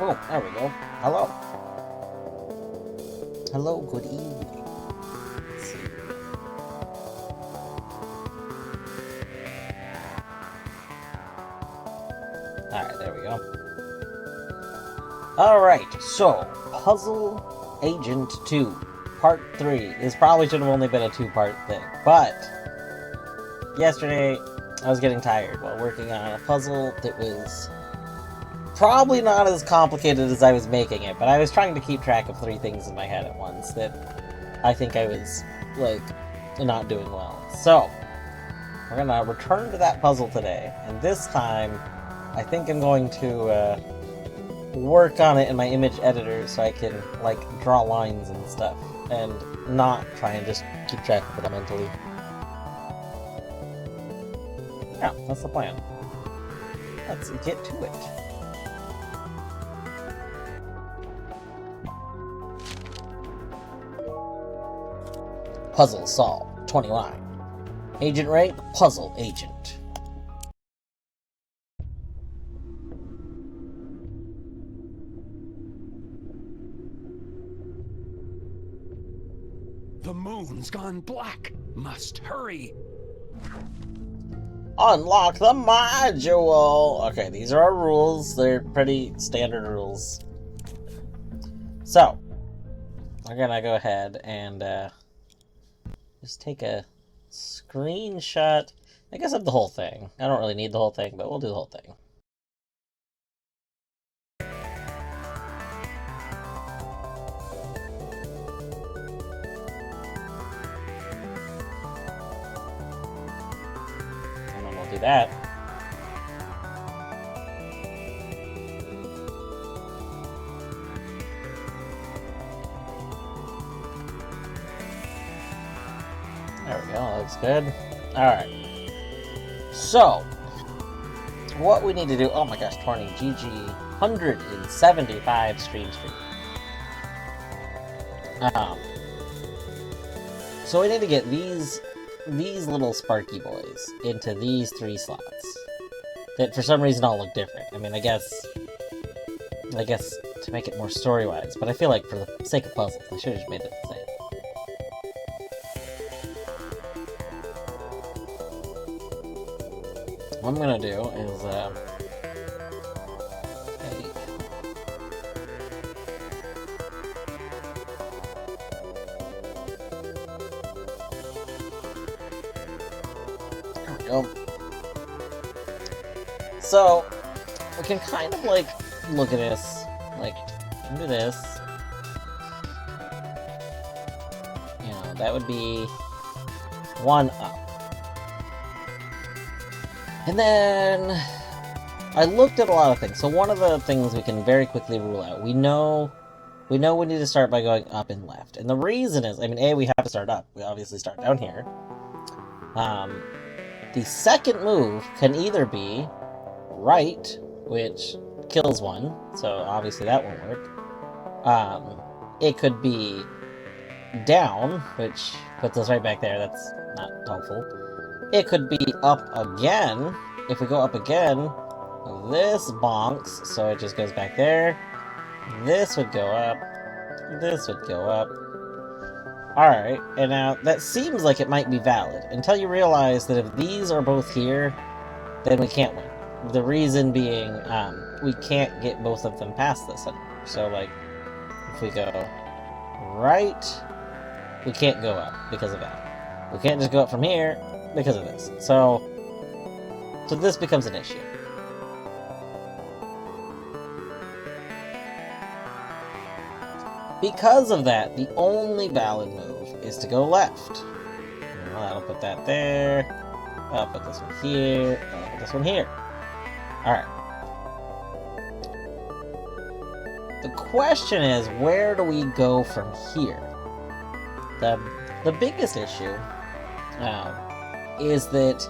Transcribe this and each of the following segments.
Oh, there we go. Hello. Hello, good evening. Let's see. Alright, there we go. Alright, so, Puzzle Agent 2, Part 3. This probably should have only been a two-part thing, but yesterday I was getting tired while working on a puzzle that was probably not as complicated as I was making it, but I was trying to keep track of three things in my head at once that I think I was, like, not doing well. So, we're gonna return to that puzzle today, and this time, I think I'm going to, work on it in my image editor so I can, like, draw lines and stuff, and not try and just keep track of it mentally. Yeah, that's the plan. Let's get to it. Puzzle solved. 29. Agent rank, puzzle agent. The moon's gone black. Must hurry. Unlock the module! Okay, these are our rules. They're pretty standard rules. So, we're gonna go ahead and just take a screenshot, I guess, of the whole thing. I don't really need the whole thing, but we'll do the whole thing. And then we'll do that. There we go, looks good. Alright. So, what we need to do... Oh my gosh, Torny, GG. 175 streams for you. So we need to get these little Sparky boys into these three slots. That for some reason all look different. I mean, I guess to make it more story-wise, but I feel like for the sake of puzzles, I should have just made it the same. What I'm gonna do is, there we go. So, we can kind of, like, look at this, like, do this. You know, that would be one up. And then I looked at a lot of things. So one of the things we can very quickly rule out, we know we need to start by going up and left. And the reason is, I mean, A, we have to start up. We obviously start down here. The second move can either be right, which kills one, so obviously that won't work. It could be down, which puts us right back there. That's not helpful. It could be up again. If we go up again, this bonks, so it just goes back there. This would go up. This would go up. Alright, and now that seems like it might be valid, until you realize that if these are both here, then we can't win. The reason being, we can't get both of them past this anymore. So, like, if we go right, we can't go up because of that. We can't just go up from here because of this. So this becomes an issue. Because of that, the only valid move is to go left. Well, I'll put that there. I'll put this one here. I'll put this one here. Alright. The question is, where do we go from here? The biggest issue is that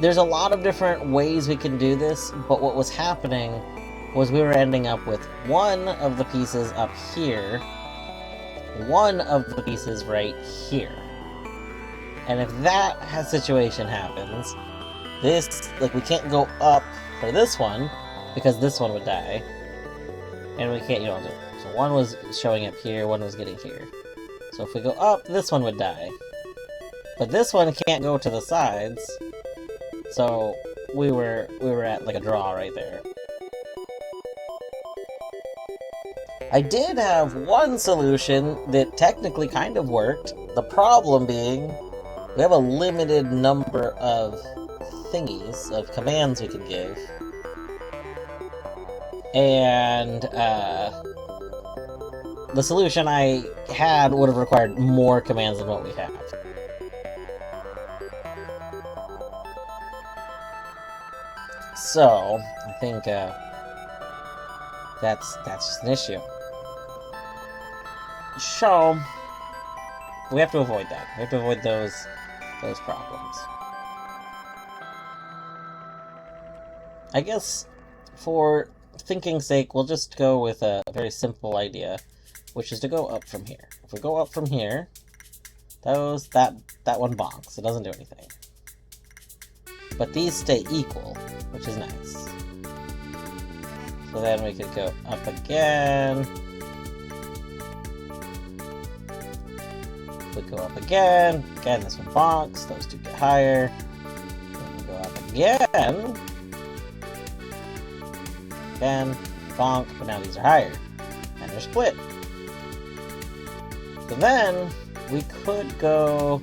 there's a lot of different ways we can do this, but what was happening was we were ending up with one of the pieces up here, one of the pieces right here. And if that situation happens, this, like, we can't go up for this one, because this one would die. And we can't, so one was showing up here, one was getting here. So if we go up, this one would die. But this one can't go to the sides, so we were at like a draw right there. I did have one solution that technically kind of worked. The problem being, we have a limited number of thingies, of commands we can give. And the solution I had would have required more commands than what we have. So, I think that's just an issue. So, we have to avoid that. We have to avoid those problems. I guess, for thinking's sake, we'll just go with a very simple idea, which is to go up from here. If we go up from here, that one bonks. It doesn't do anything. But these stay equal, which is nice. So then we could go up again. We go up again. Again, this one bonks. Those two get higher. Then we go up again. Again, bonk, but now these are higher. And they're split. So then, we could go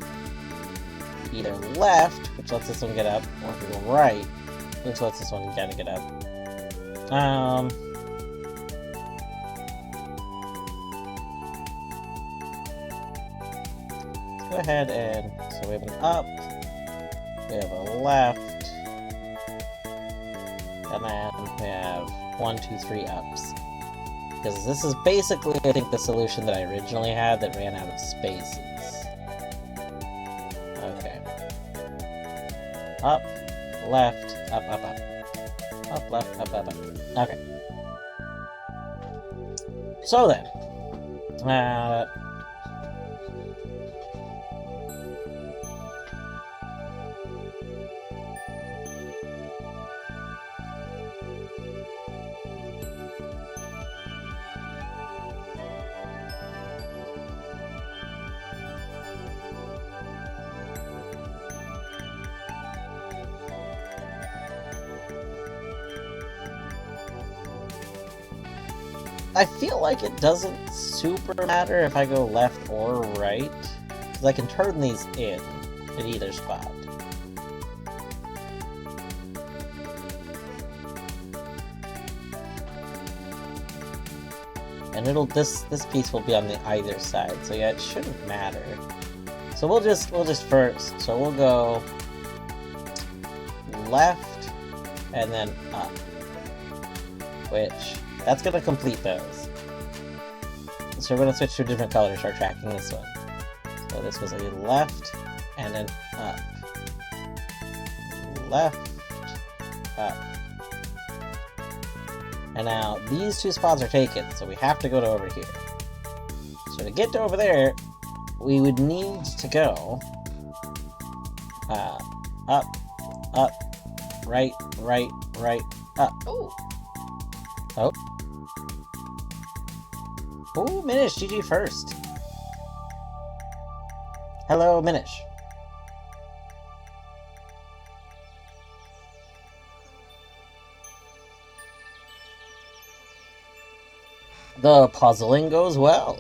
either left, which lets this one get up, or if we go right, which lets this one kind of get up. Let's go ahead and, so we have an up, we have a left, and then we have 1, 2, 3 ups. Because this is basically, I think, the solution that I originally had that ran out of spaces. Okay. Up, left, up, up, up. Up, left, up, up, up. Okay. So then, I feel like it doesn't super matter if I go left or right, because I can turn these in at either spot. And this piece will be on the either side, so yeah, it shouldn't matter. So we'll just first, so we'll go left and then up, which that's going to complete those. So we're going to switch to a different color to start tracking this one. So this was a left, and then up. Left, up. And now, these two spots are taken, so we have to go to over here. So to get to over there, we would need to go up, up, right, right, right, up. Oh. Oh. Oh, Minish, GG first. Hello, Minish. The puzzling goes well.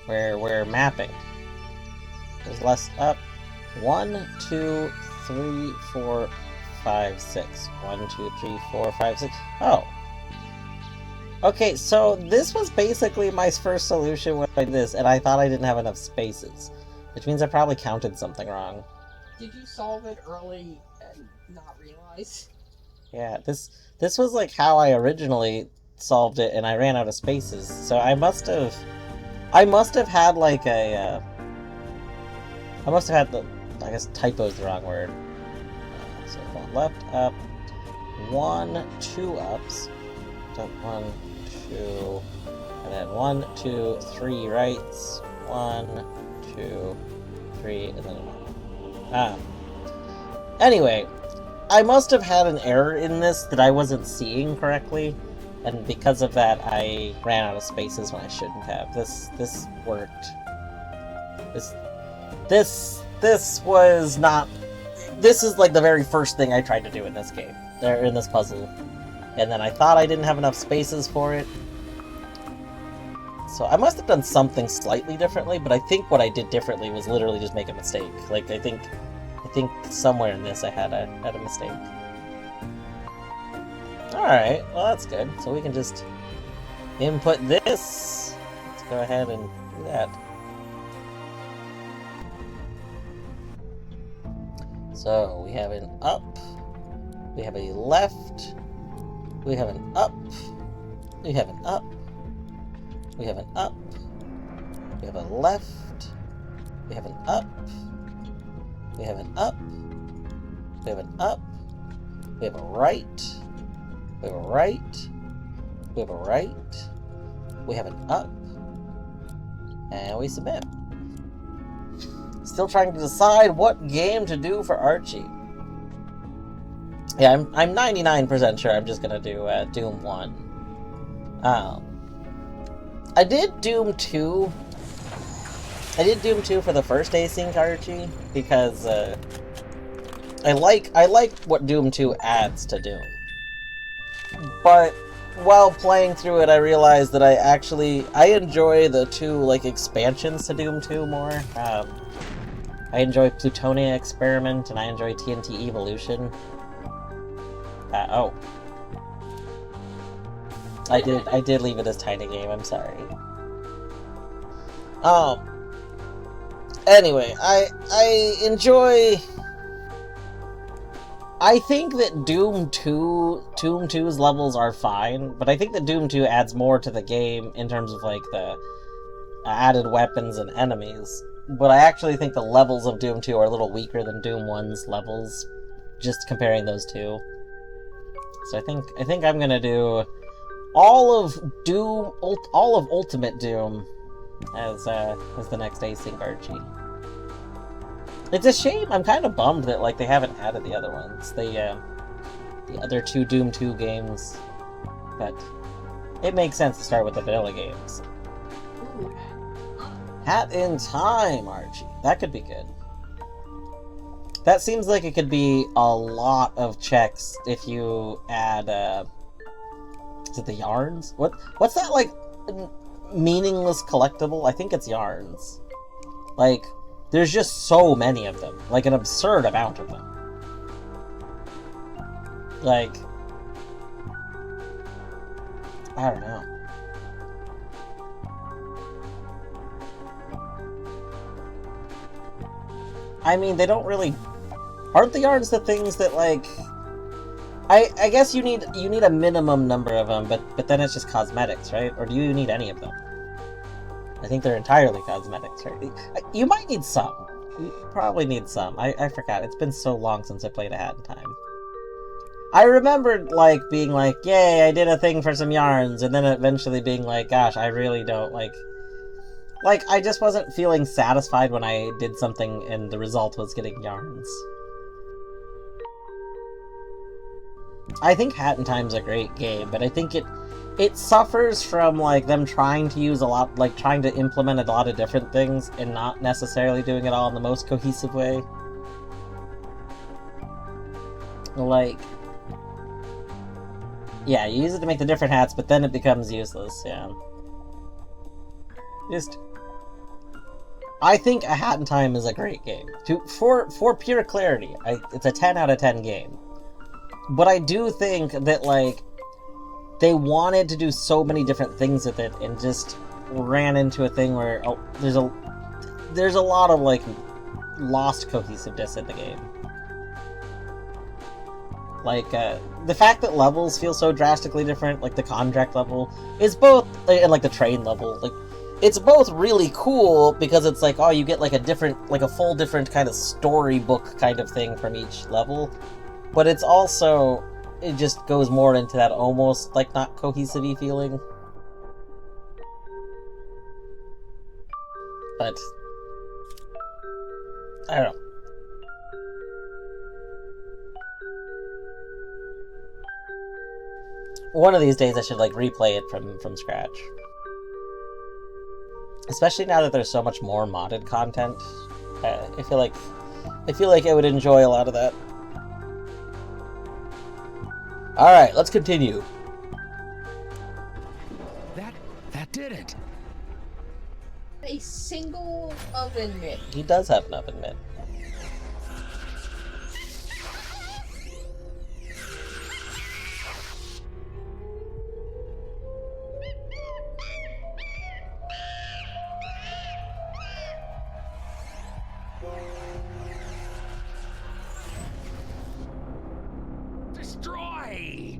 We're mapping. There's less up. 1, 2, 3, 4, 5, 6. 1, 2, 3, 4, 5, 6. Oh. Okay, so this was basically my first solution with this, and I thought I didn't have enough spaces. Which means I probably counted something wrong. Did you solve it early and not realize? Yeah, this was like how I originally solved it, and I ran out of spaces. So I must have had like a, I must have had the, I guess typo's the wrong word. So left, up, 1, 2 ups. So 1, 2, and then 1, 2, 3 rights. 1, 2, 3, and then 1. Anyway, I must have had an error in this that I wasn't seeing correctly, and because of that, I ran out of spaces when I shouldn't have. This worked. This was not. This is like the very first thing I tried to do in this game, or in this puzzle, and then I thought I didn't have enough spaces for it. So I must have done something slightly differently, but I think what I did differently was literally just make a mistake. Like I think somewhere in this I had a mistake. Alright, well that's good. So we can just input this. Let's go ahead and do that. So we have an up, we have a left, we have an up, we have an up, we have an up, we have a left, we have an up, we have an up, we have an up, we have a right, we have a right, we have a right, we have an up, and we submit. Still trying to decide what game to do for Archie. Yeah, I'm 99% sure I'm just gonna do Doom 1. I did Doom 2. I did Doom 2 for the first async Archie because I like what Doom 2 adds to Doom. But while playing through it, I realized that I enjoy the two like expansions to Doom 2 more. I enjoy Plutonia Experiment, and I enjoy TNT Evolution. Oh. I did leave it as tiny game, I'm sorry. Anyway, I enjoy... I think that Doom 2's levels are fine, but I think that Doom 2 adds more to the game in terms of, like, the added weapons and enemies. But I actually think the levels of Doom 2 are a little weaker than Doom 1's levels, just comparing those two. So I think I'm gonna do all of Ultimate Doom as the next async Archie. It's a shame. I'm kind of bummed that like they haven't added the other ones, the other two Doom 2 games, but it makes sense to start with the vanilla games. Hat in Time, Archie. That could be good. That seems like it could be a lot of checks if you add, is it the yarns? What's that, like, meaningless collectible? I think it's yarns. Like, there's just so many of them. Like, an absurd amount of them. Like, I don't know. I mean, they don't really... Aren't the yarns the things that, like... I guess you need a minimum number of them, but then it's just cosmetics, right? Or do you need any of them? I think they're entirely cosmetics, right? You might need some. You probably need some. I forgot. It's been so long since I played a Hat in Time. I remembered, like, being like, yay, I did a thing for some yarns, and then eventually being like, gosh, I really don't, like... Like, I just wasn't feeling satisfied when I did something and the result was getting yarns. I think Hat in Time's a great game, but I think it suffers from, like, them trying to use a lot, like, trying to implement a lot of different things and not necessarily doing it all in the most cohesive way. Like... Yeah, you use it to make the different hats, but then it becomes useless, yeah. Just... I think A Hat in Time is a great game. For pure clarity, it's a 10 out of 10 game. But I do think that, like, they wanted to do so many different things with it and just ran into a thing where there's a lot of, like, lost cohesiveness in the game. Like, the fact that levels feel so drastically different, like the contract level, is both, and like the train level, like, it's both really cool because it's like, oh, you get like a different, like a full different kind of storybook kind of thing from each level. But it's also, it just goes more into that almost like not cohesive-y feeling. But, I don't know. One of these days I should like replay it from scratch. Especially now that there's so much more modded content. I feel like I would enjoy a lot of that. Alright, let's continue. That did it. A single oven mitt. He does have an oven mitt. Destroy!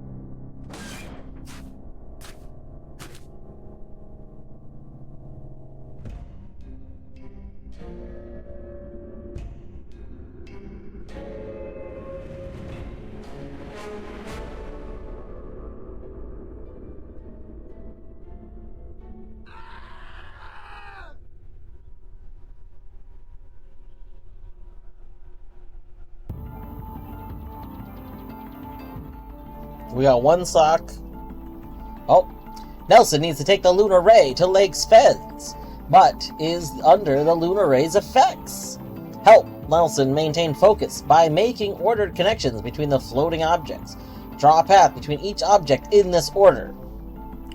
We got one sock. Oh, Nelson needs to take the lunar ray to Lake's fence, but is under the lunar ray's effects. Help Nelson maintain focus by making ordered connections between the floating objects. Draw a path between each object in this order.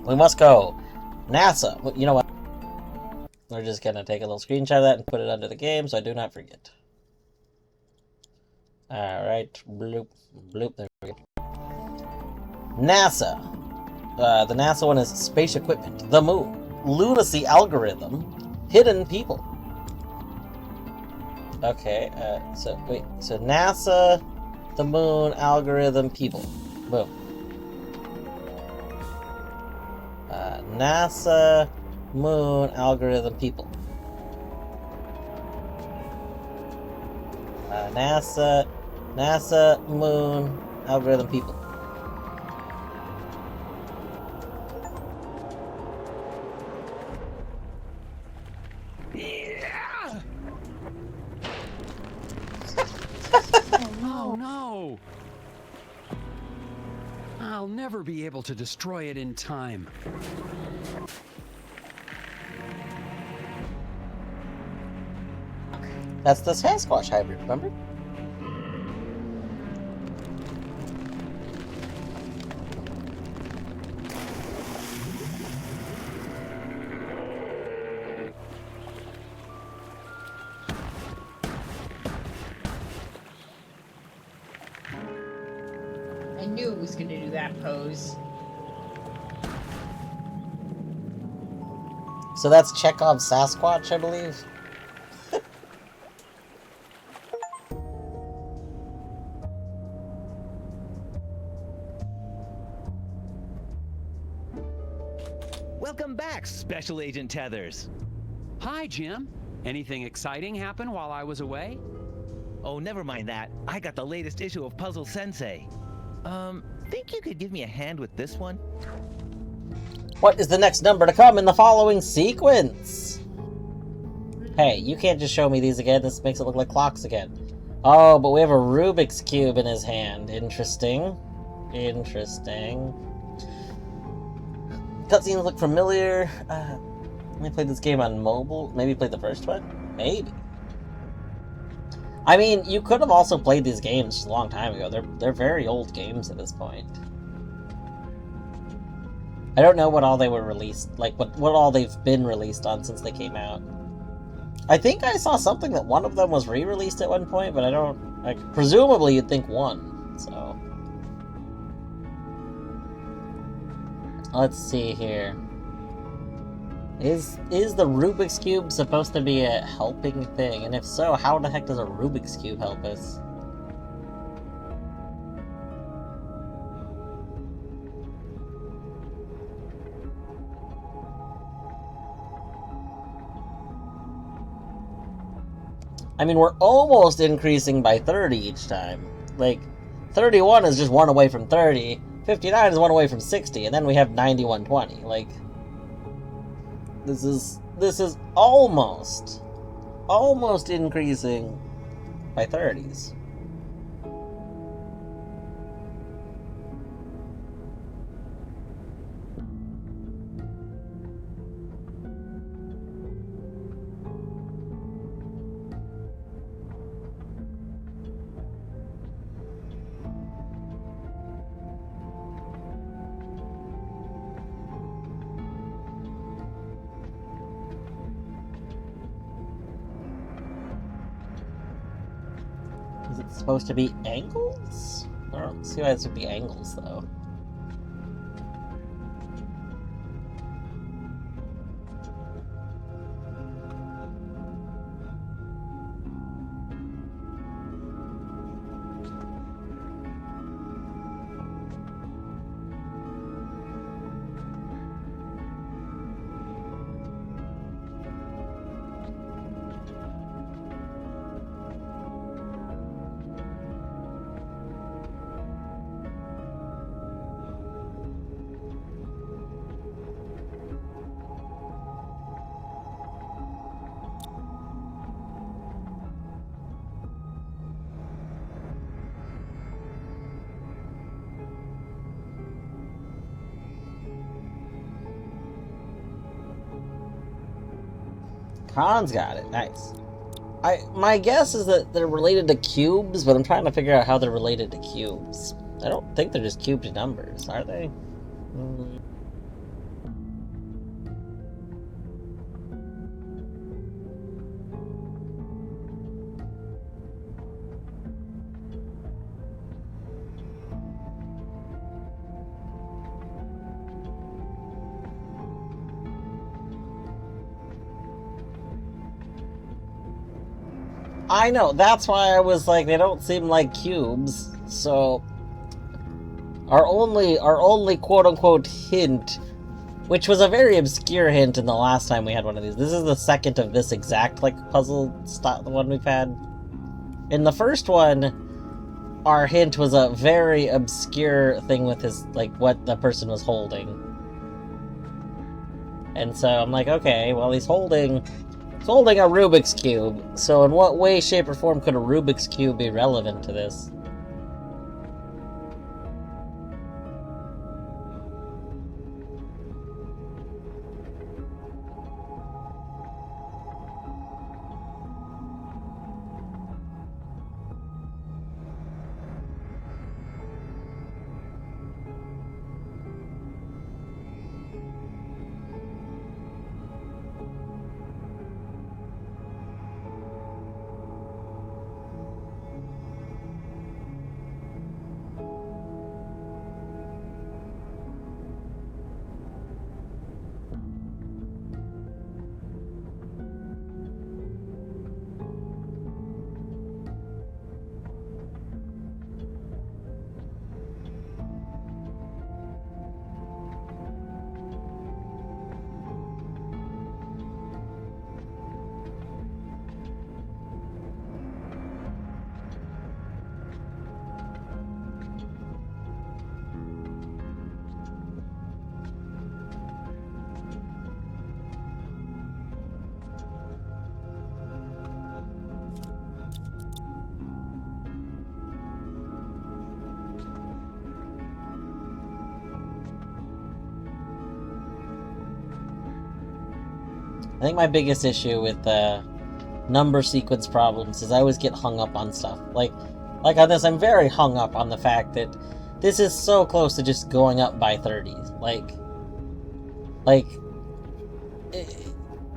We must go. NASA. You know what? We're just gonna take a little screenshot of that and put it under the game so I do not forget. Alright. Bloop. Bloop. There we go. NASA. The NASA one is space equipment, the moon, lunacy algorithm, hidden people. Okay, so NASA, the moon, algorithm, people. Boom. NASA, moon, algorithm, people. NASA, moon, algorithm, people. Oh no! I'll never be able to destroy it in time. That's the Sasquatch hybrid, remember? I knew it was going to do that pose. So that's Chekhov's Sasquatch, I believe? Welcome back, Special Agent Tethers. Hi, Jim. Anything exciting happen while I was away? Oh, never mind that. I got the latest issue of Puzzle Sensei. Think you could give me a hand with this one? What is the next number to come in the following sequence? Hey, you can't just show me these again. This makes it look like clocks again. Oh, but we have a Rubik's Cube in his hand. Interesting. Interesting. Cutscenes look familiar. Let me play this game on mobile. Maybe play the first one? Maybe. I mean, you could have also played these games a long time ago. They're very old games at this point. I don't know what all they were released, like what all they've been released on since they came out. I think I saw something that one of them was re-released at one point, but I don't, like, presumably you'd think one, so. Let's see here. Is the Rubik's Cube supposed to be a helping thing? And if so, how the heck does a Rubik's Cube help us? I mean, we're almost increasing by 30 each time. Like, 31 is just one away from 30, 59 is one away from 60, and then we have 9120. Like, this is almost increasing by 30s. Is it supposed to be angles? I don't see why it would be angles, though. Khan's got it. Nice. My guess is that they're related to cubes, but I'm trying to figure out how they're related to cubes. I don't think they're just cubed numbers, are they? I know, that's why I was like, they don't seem like cubes, so... Our only quote-unquote hint, which was a very obscure hint in the last time we had one of these. This is the second of this exact, like, puzzle style, the one we've had. In the first one, our hint was a very obscure thing with his, like, what the person was holding. And so I'm like, okay, well, he's holding a Rubik's Cube, so in what way, shape, or form could a Rubik's Cube be relevant to this? I think my biggest issue with number sequence problems is I always get hung up on stuff. Like on this, I'm very hung up on the fact that this is so close to just going up by 30.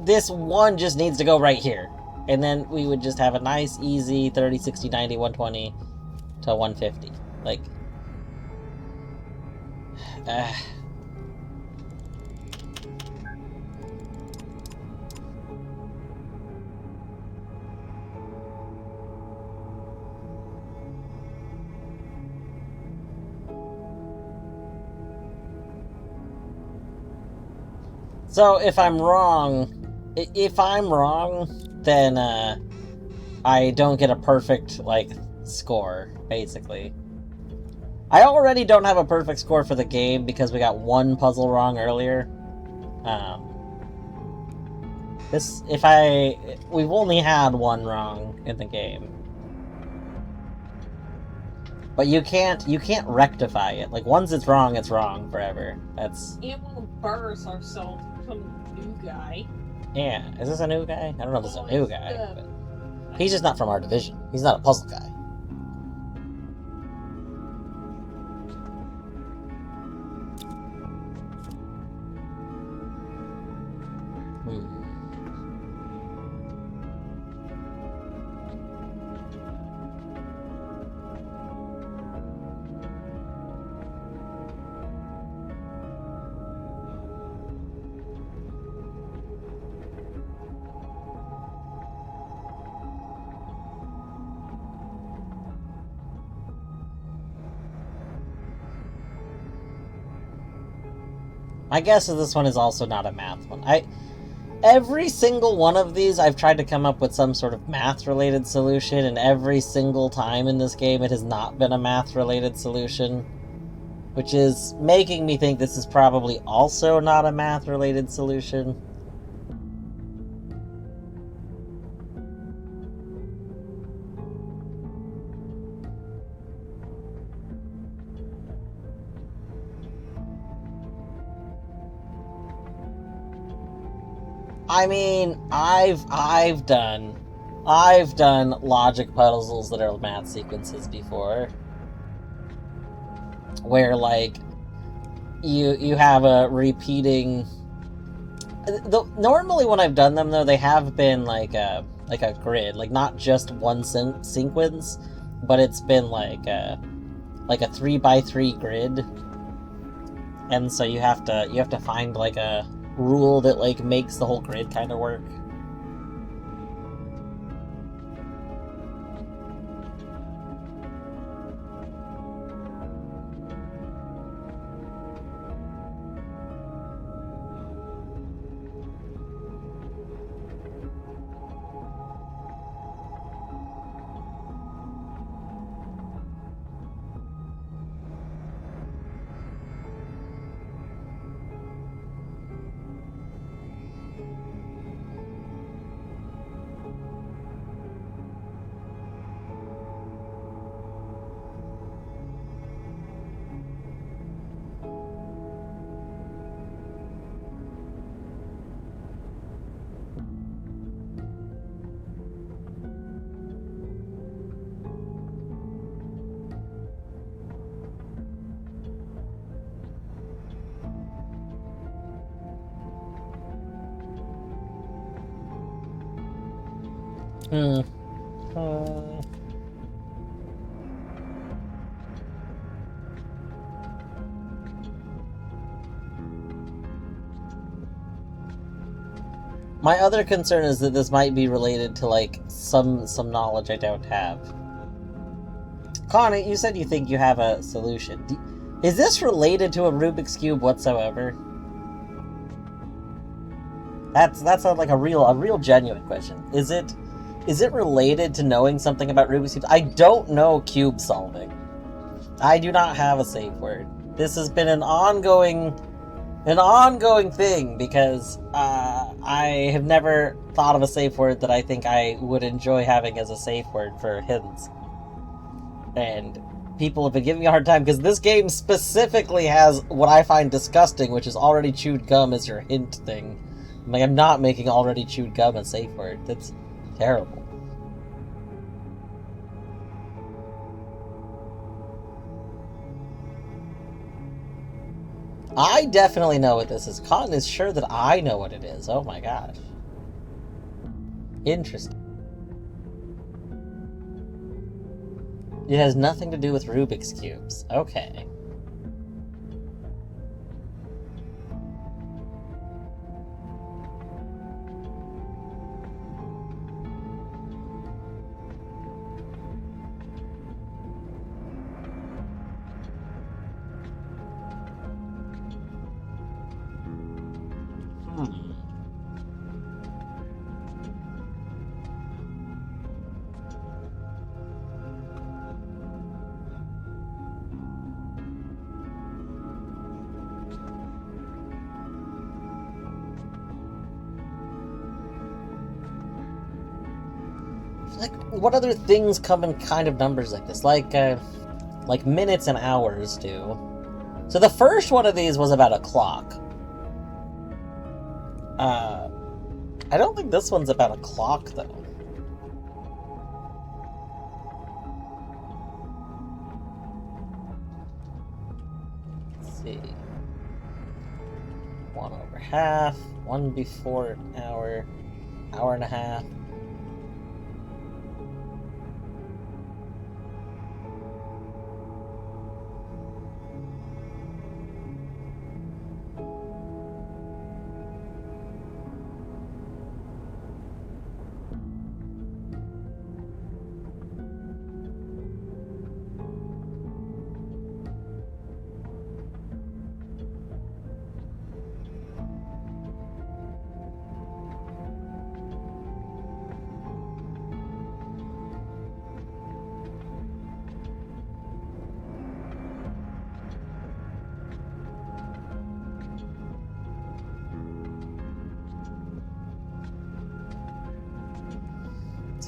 This one just needs to go right here. And then we would just have a nice, easy 30, 60, 90, 120 to 150. Like... So, if I'm wrong, then, I don't get a perfect, like, score, basically. I already don't have a perfect score for the game because we got one puzzle wrong earlier. We've only had one wrong in the game. But you can't rectify it. Like, once it's wrong forever. That's... It will burst ourselves from a new guy. Yeah, is this a new guy? I don't know if this is a new guy, but... He's just not from our division. He's not a puzzle guy. My guess is this one is also not a math one. Every single one of these, I've tried to come up with some sort of math-related solution, and every single time in this game it has not been a math-related solution, which is making me think this is probably also not a math-related solution. I mean, I've done logic puzzles that are math sequences before, where like you have a repeating. Normally, when I've done them though, they have been like a grid, like not just one sequence, but it's been like a 3x3 grid, and so you have to find like a rule that like makes the whole grid kind of work. My other concern is that this might be related to like some knowledge I don't have. Connie, you said you think you have a solution. Is this related to a Rubik's Cube whatsoever? That's like a real genuine question. Is it related to knowing something about Rubik's Cube? I don't know cube solving. I do not have a safe word. This has been an ongoing thing because I have never thought of a safe word that I think I would enjoy having as a safe word for hints. And people have been giving me a hard time because this game specifically has what I find disgusting, which is already chewed gum as your hint thing. I'm not making already chewed gum a safe word. That's terrible. I definitely know what this is. Cotton is sure that I know what it is. Oh my gosh. Interesting. It has nothing to do with Rubik's Cubes. Okay. Like, what other things come in kind of numbers like this? Like minutes and hours do. So the first one of these was about a clock. I don't think this one's about a clock, though. Let's see. 1/2, 1 before an hour, hour and a half.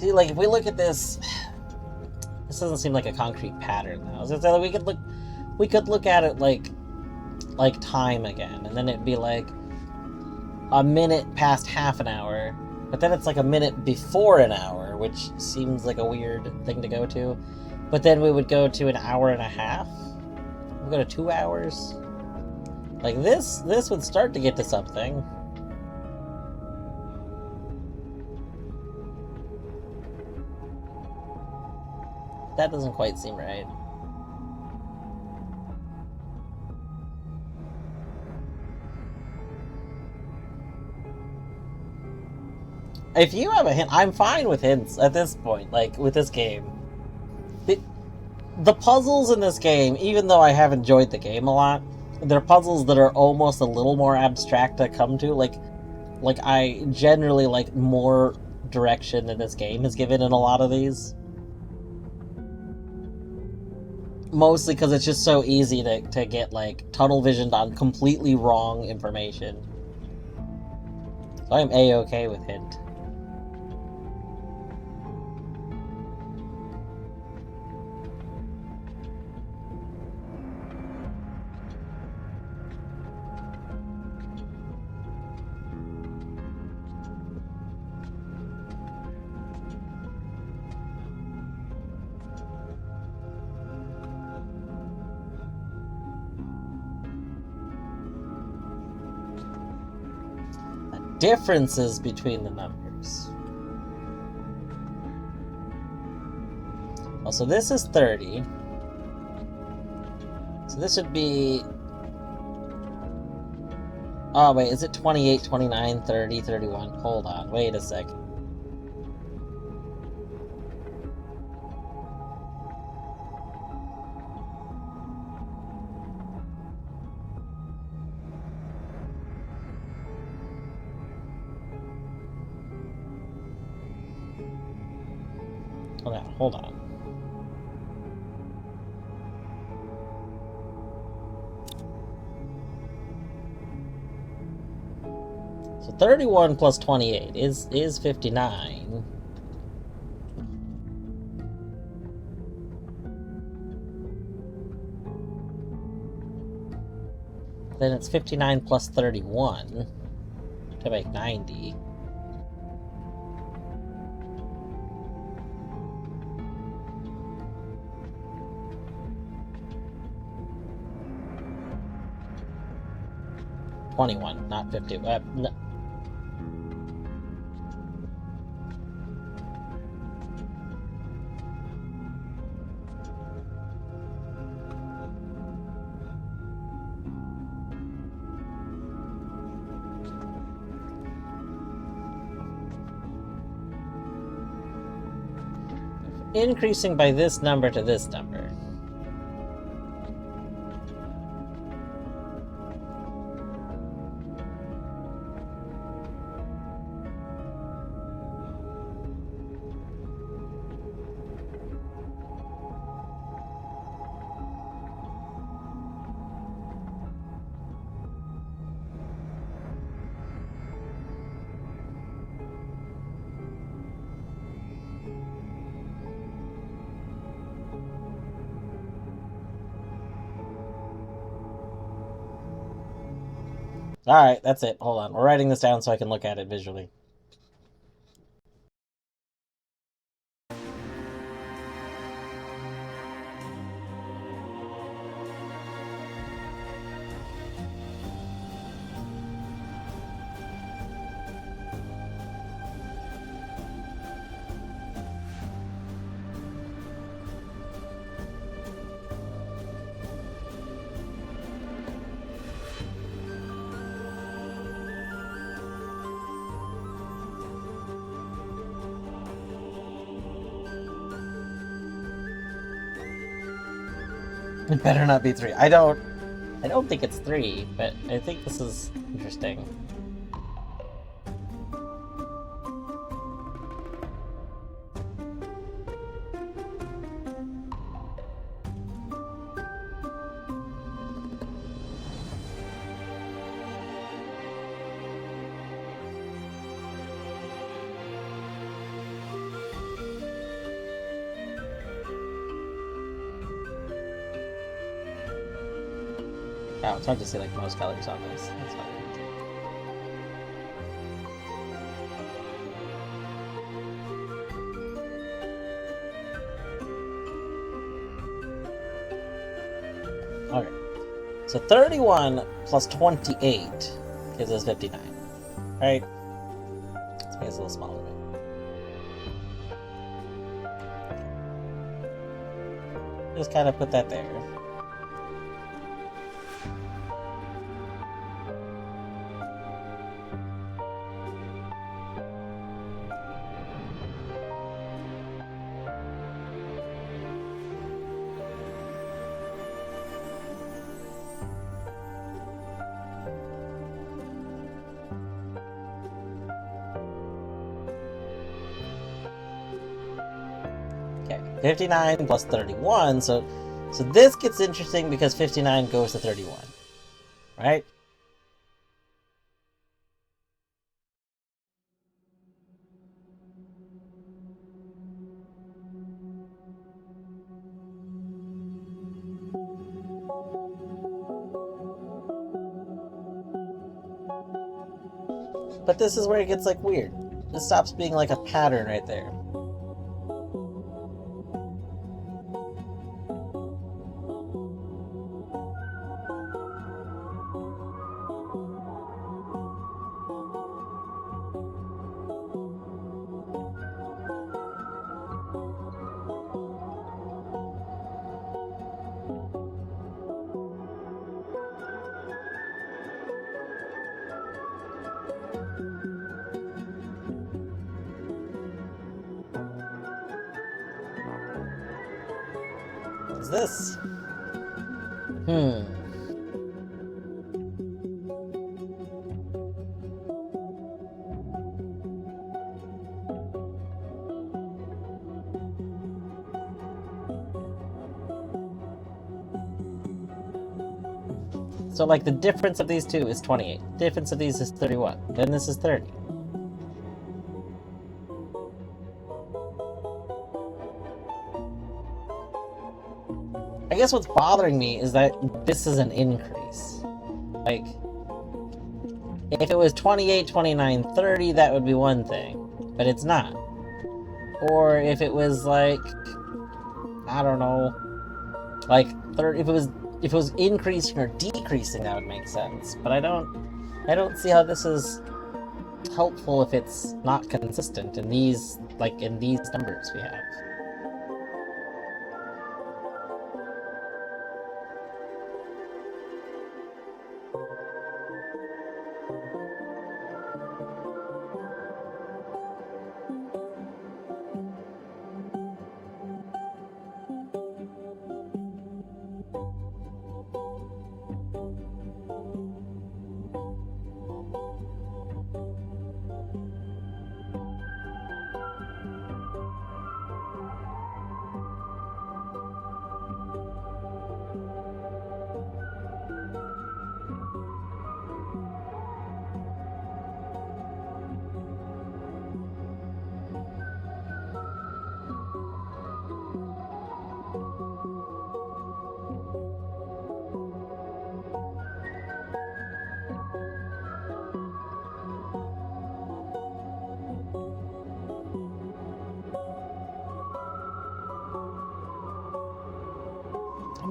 See, like, if we look at this, this doesn't seem like a concrete pattern, though. So, like, we could look at it like time again, and then it'd be like a minute past half an hour, but then it's like a minute before an hour, which seems like a weird thing to go to. But then we would go to an hour and a half. We'll go to 2 hours. Like, this would start to get to something. That doesn't quite seem right. If you have a hint, I'm fine with hints at this point, like, with this game. The puzzles in this game, even though I have enjoyed the game a lot, they're puzzles that are almost a little more abstract to come to. Like I generally like more direction than this game has given in a lot of these. Mostly because it's just so easy to get, like, tunnel visioned on completely wrong information. So I'm A-okay with hint. Differences between the numbers. Oh, so this is 30. So this would be... Oh, wait, is it 28, 29, 30, 31? Hold on, wait a second. Hold on. So 31 plus 28 is 59. Then it's 59 plus 31 to make 90. $21, not 50. No. Increasing by this number to this number. Alright, that's it. Hold on. We're writing this down so I can look at it visually. It better not be 3. I don't think it's 3, but I think this is interesting. Oh, it's hard to see like most colors on this. That's fine. Okay. So 31 plus 28 gives us 59. Right? Let's make this a little smaller. Just kind of put that there. Okay, 59 plus 31, so this gets interesting because 59 goes to 31, right? But this is where it gets like weird. It stops being like a pattern right there. What's this? So like the difference of these two is 28. The difference of these is 31. Then this is 30. I guess what's bothering me is that this is an increase. Like, if it was 28, 29, 30, that would be one thing. But it's not. Or if it was like, I don't know, like 30, if it was increasing or decreasing, that would make sense. But I don't see how this is helpful if it's not consistent in these, like in these numbers we have.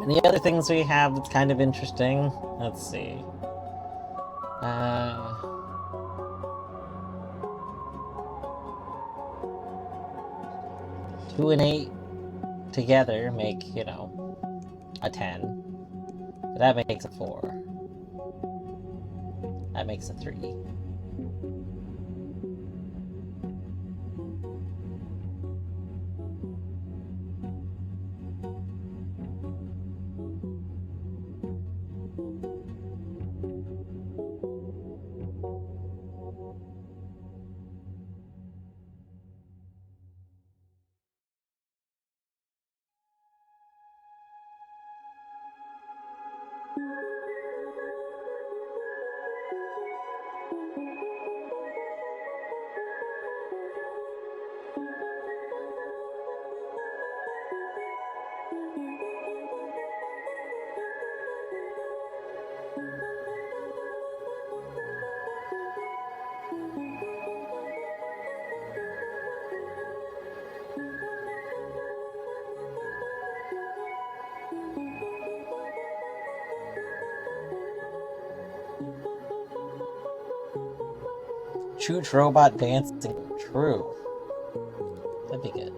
And the other things we have that's kind of interesting, let's see. 2 and 8 together make, you know, a 10. But that makes a 4. That makes a 3. Chooch robot dancing. True. That'd be good.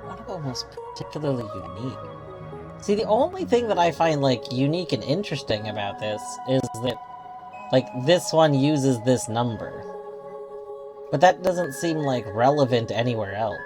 What about most particularly unique? See, the only thing that I find, like, unique and interesting about this is that, like, this one uses this number. But that doesn't seem, like, relevant anywhere else.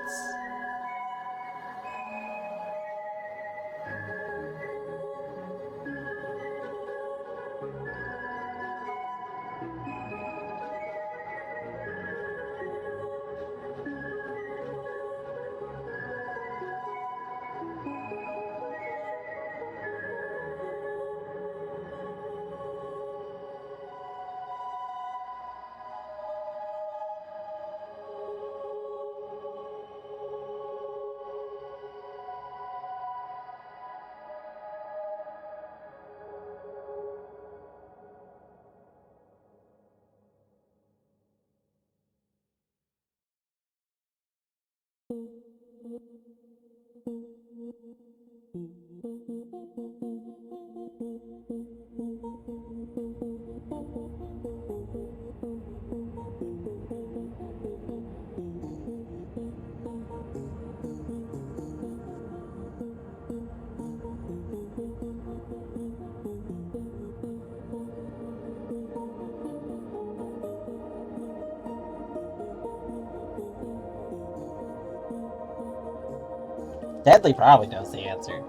Deadly probably knows the answer.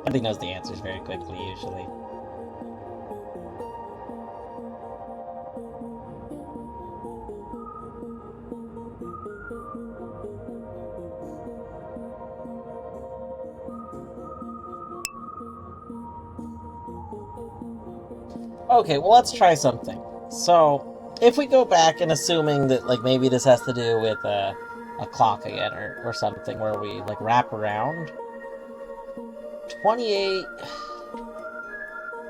Deadly knows the answers very quickly, usually. Okay, well, let's try something. So, if we go back and assuming that, like, maybe this has to do with, a clock again, or something, where we, like, wrap around. 28...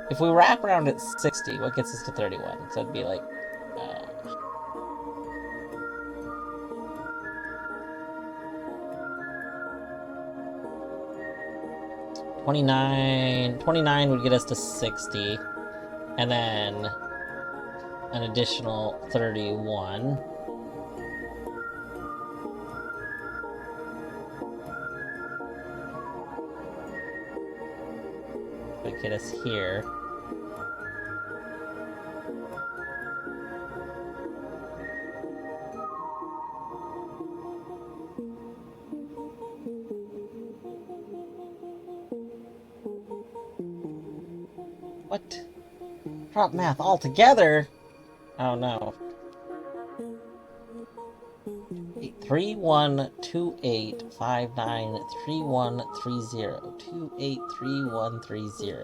If we wrap around at 60, what gets us to 31? So it'd be, like, 29 would get us to 60, and then an additional 31. Would get us here. What? Drop math altogether? Oh no. 3128593130. 283130.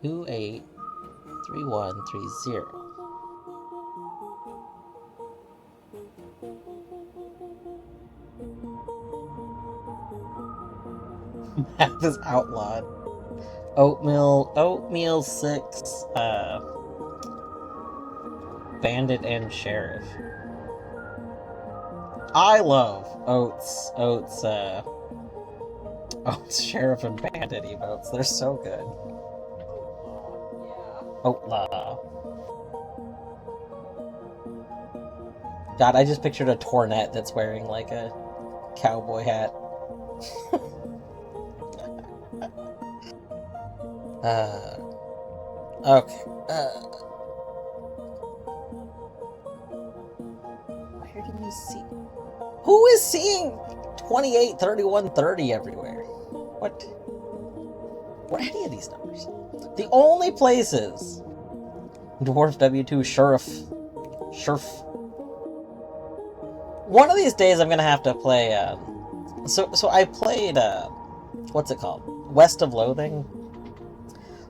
283130. Math is outlawed. Oatmeal 6, Bandit and Sheriff. I love Oats, Sheriff and Bandit emotes. They're so good. Outlaw. God, I just pictured a Tornet that's wearing like a cowboy hat. Okay. Where do you see? Who is seeing 28, 31, 30 everywhere? What? What are any of these numbers? The only places. Dwarf W2 Sheriff. One of these days I'm gonna have to play, so I played, what's it called? West of Loathing?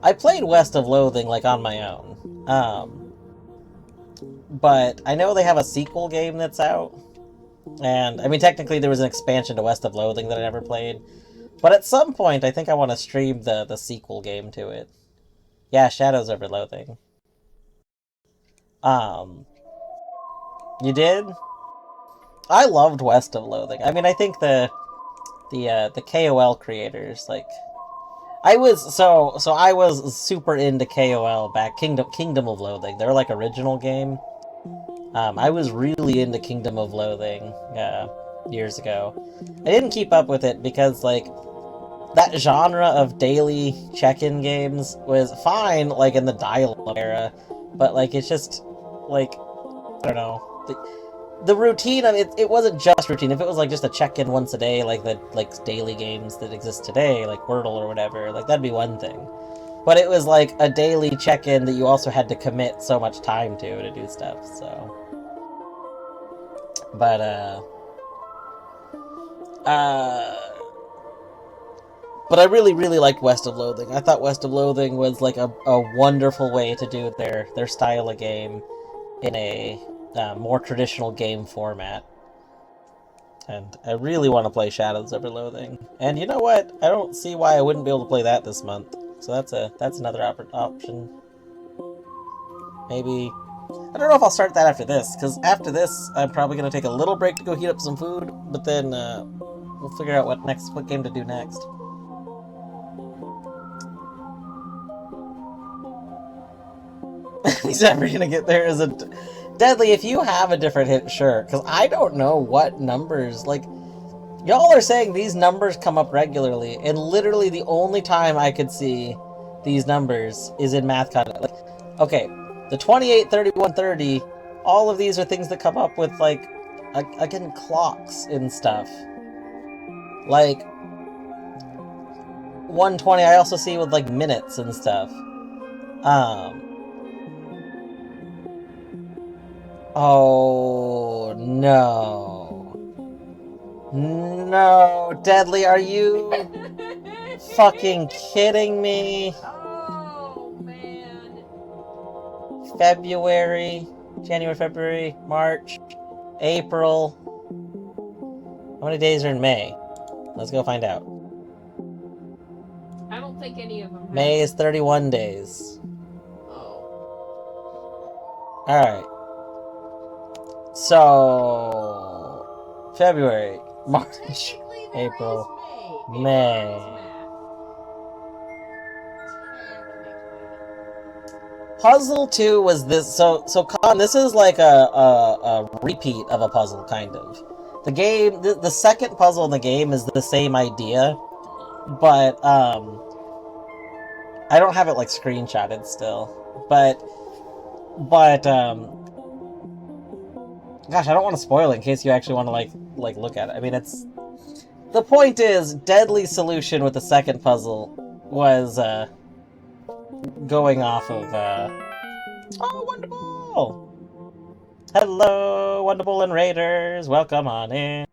I played West of Loathing, like, on my own. But I know they have a sequel game that's out. And, I mean, technically there was an expansion to West of Loathing that I never played. But at some point, I think I want to stream the sequel game to it. Yeah, Shadows over Loathing. You did? I loved West of Loathing. I mean, I think the KOL creators, like, I was super into KOL back Kingdom of Loathing. Their like original game. I was really into Kingdom of Loathing years ago. I didn't keep up with it because like that genre of daily check-in games was fine like in the dial-up era, but like it's just like I don't know. The routine of it wasn't just routine. If it was like just a check-in once a day, like the daily games that exist today, like Wordle or whatever, like that'd be one thing. But it was like a daily check-in that you also had to commit so much time to do stuff, so. But I really, really liked West of Loathing. I thought West of Loathing was like a wonderful way to do their style of game in a more traditional game format. And I really want to play Shadows over Loathing. And you know what? I don't see why I wouldn't be able to play that this month. So that's another option. Maybe... I don't know if I'll start that after this, because after this, I'm probably going to take a little break to go heat up some food, but then we'll figure out what game to do next. He's never going to get there as a... Deadly, if you have a different hit, sure, because I don't know what numbers, like, y'all are saying these numbers come up regularly, and literally the only time I could see these numbers is in math content. Like, okay, the 28, 31, 30, all of these are things that come up with, like, again, clocks and stuff. Like, 120 I also see with, like, minutes and stuff. Oh, no. No, Deadly, are you fucking kidding me? Oh, man. January, February, March, April. How many days are in May? Let's go find out. I don't think any of them May is 31 days. Oh. Alright. So... February, March, Technically, there April, is May. Puzzle 2 was this, so Con, this is like a repeat of a puzzle, kind of. The game, the second puzzle in the game is the same idea, but, I don't have it, like, screenshotted still, but, gosh, I don't want to spoil it in case you actually want to, like look at it. I mean, it's... The point is, Deadly's solution with the second puzzle was, going off of, Oh, Wonderful! Hello, Wonderful and Raiders! Welcome on in!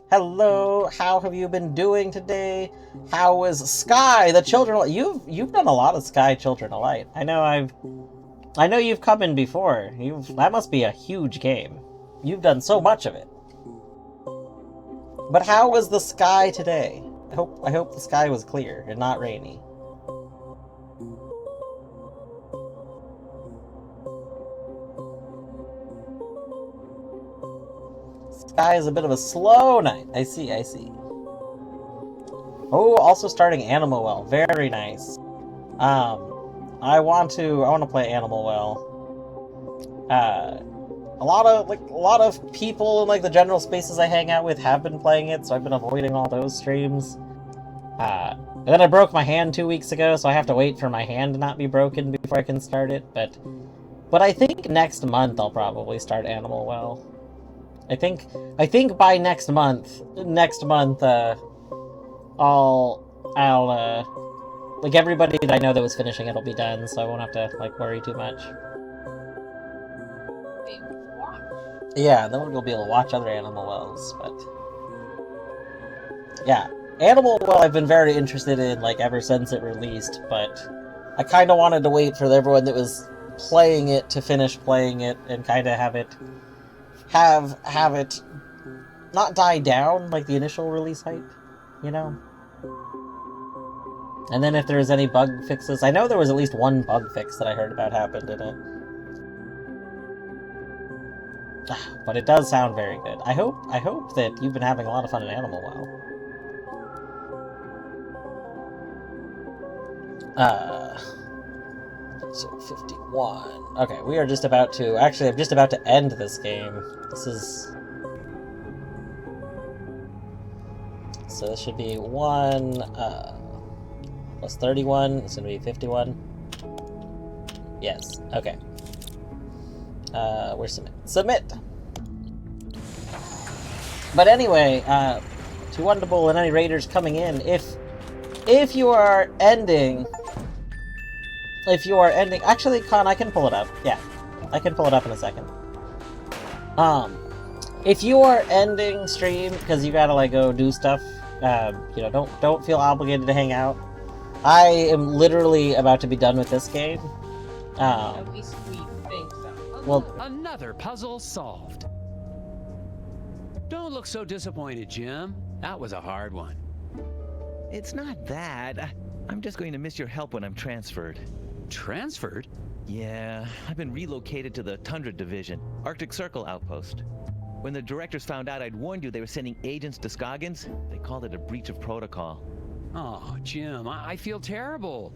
Hello, how have you been doing today? How was Sky, the Children... You've done a lot of Sky Children of Light. I know you've come in before. That must be a huge game. You've done so much of it. But how was the sky today? I hope the sky was clear and not rainy. Sky is a bit of a slow night. I see, I see. Oh, also starting Animal Well. Very nice. I want to play Animal Well. A lot of people in like the general spaces I hang out with have been playing it, so I've been avoiding all those streams. And then I broke my hand 2 weeks ago, so I have to wait for my hand to not be broken before I can start it, but I think next month I'll probably start Animal Well. I think by next month, I'll like everybody that I know that was finishing it'll be done, so I won't have to like worry too much. Yeah, then we'll be able to watch other Animal Wells, but yeah. Animal Well I've been very interested in like ever since it released, but I kind of wanted to wait for everyone that was playing it to finish playing it and kind of have it not die down like the initial release hype, you know? And then if there's any bug fixes, I know there was at least one bug fix that I heard about happened in it. But it does sound very good. I hope that you've been having a lot of fun in Animal Well. So 51. Okay, we are just about to... Actually, I'm just about to end this game. This is... So this should be 1, plus 31. It's gonna be 51. Yes, okay. Where's Submit? Submit! But anyway, to Wonderbull and any raiders coming in, if you are ending... Actually, Con, I can pull it up. Yeah, I can pull it up in a second. If you are ending stream because you gotta, like, go do stuff, you know, don't feel obligated to hang out. I am literally about to be done with this game. At least we think so. Well, Another puzzle solved. Don't look so disappointed, Jim. That was a hard one. It's not that. I'm just going to miss your help when I'm transferred. Transferred? Yeah, I've been relocated to the Tundra Division, Arctic Circle outpost. When the directors found out I'd warned you they were sending agents to Scoggins, they called it a breach of protocol. Oh, Jim, I feel terrible.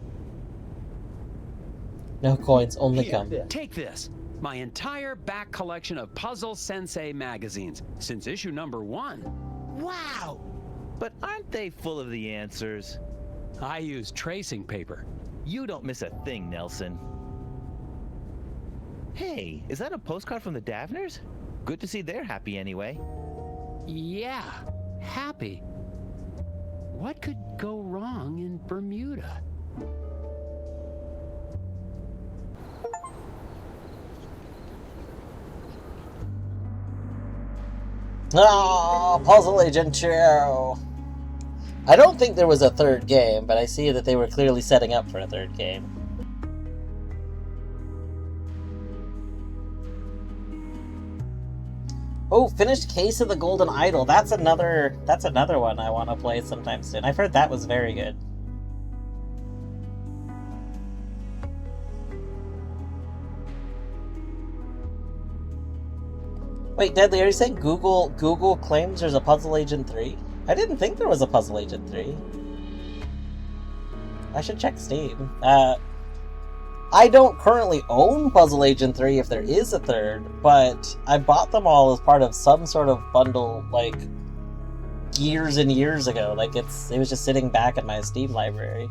no coins, only Here, come. take this. My entire back collection of Puzzle Sensei magazines since issue number 1. Wow! But aren't they full of the answers? I use tracing paper. You don't miss a thing, Nelson. Hey, is that a postcard from the Davners? Good to see they're happy anyway. Yeah, happy. What could go wrong in Bermuda? Ah, Puzzle Agent Chio! I don't think there was a third game, but I see that they were clearly setting up for a third game. Oh, finished Case of the Golden Idol. That's another one I want to play sometime soon. I've heard that was very good. Wait, Deadly, are you saying Google claims there's a Puzzle Agent 3? I didn't think there was a Puzzle Agent 3. I should check Steam. I don't currently own Puzzle Agent 3 if there is a third, but I bought them all as part of some sort of bundle, like, years and years ago. Like, it was just sitting back in my Steam library.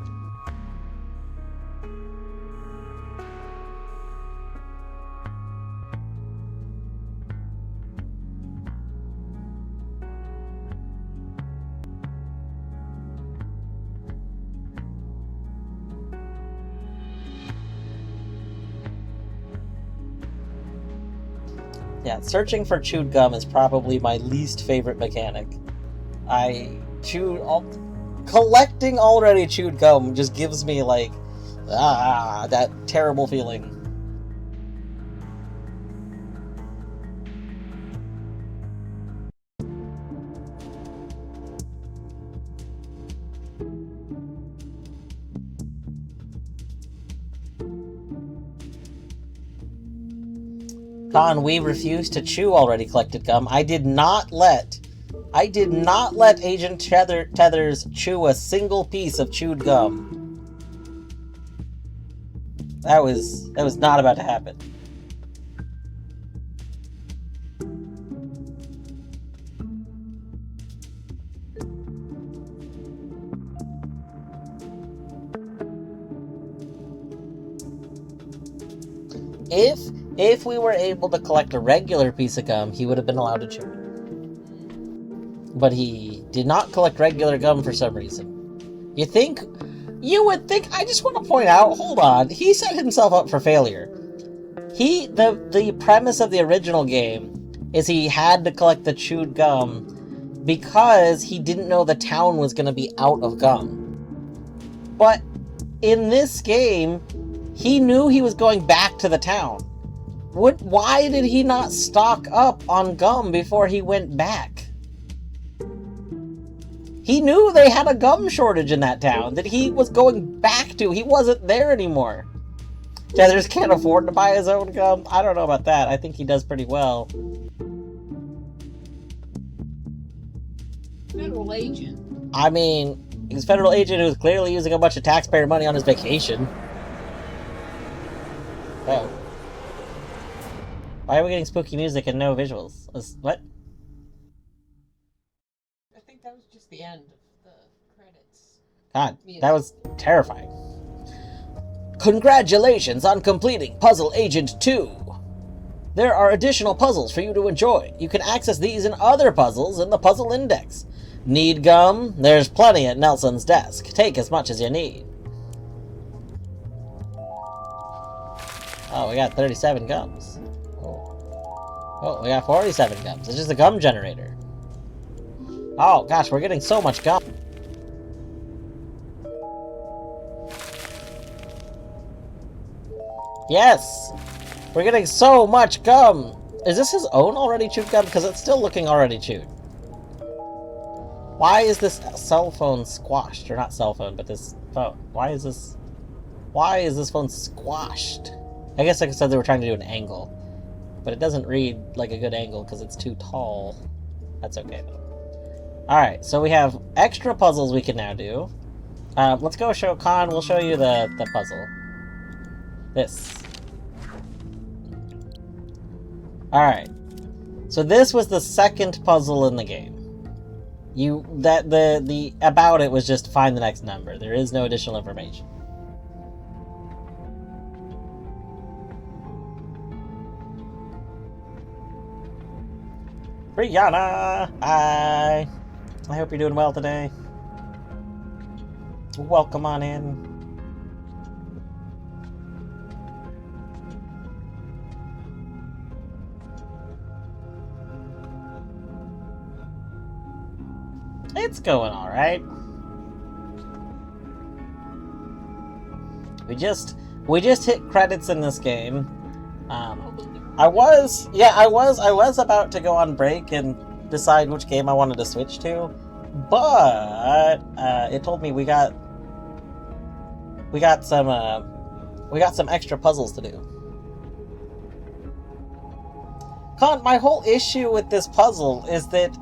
Yeah, searching for chewed gum is probably my least favorite mechanic. Collecting already chewed gum just gives me, like, that terrible feeling. Con, we refuse to chew already collected gum. I did not let Agent Tethers chew a single piece of chewed gum. That was not about to happen. If we were able to collect a regular piece of gum, he would have been allowed to chew it. But he did not collect regular gum for some reason. You would think, I just want to point out, hold on, he set himself up for failure. The premise of the original game is he had to collect the chewed gum because he didn't know the town was going to be out of gum. But in this game, he knew he was going back to the town. Why did he not stock up on gum before he went back? He knew they had a gum shortage in that town that he was going back to. He wasn't there anymore. Tethers can't afford to buy his own gum. I don't know about that. I think he does pretty well. Federal agent. I mean, he's a federal agent who's clearly using a bunch of taxpayer money on his vacation. Oh. Why are we getting spooky music and no visuals? What? I think that was just the end of the credits. God, that was terrifying. Congratulations on completing Puzzle Agent 2! There are additional puzzles for you to enjoy. You can access these and other puzzles in the Puzzle Index. Need gum? There's plenty at Nelson's desk. Take as much as you need. Oh, we got 37 gums. Oh, we got 47 gums. It's just a gum generator. Oh, gosh, we're getting so much gum. Yes! We're getting so much gum! Is this his own already chewed gum? Because it's still looking already chewed. Why is this cell phone squashed? Or not cell phone, but this phone. Why is this phone squashed? I guess like I said, they were trying to do an angle. But it doesn't read like a good angle because it's too tall. That's okay, though. Alright, so we have extra puzzles we can now do. Let's go show Con. We'll show you the puzzle. This. Alright. So this was the second puzzle in the game. The about it was just find the next number. There is no additional information. Brianna! Hi! I hope you're doing well today. Welcome on in. It's going alright. We just hit credits in this game. I was about to go on break and decide which game I wanted to switch to, but it told me we got some extra puzzles to do. Con, my whole issue with this puzzle is that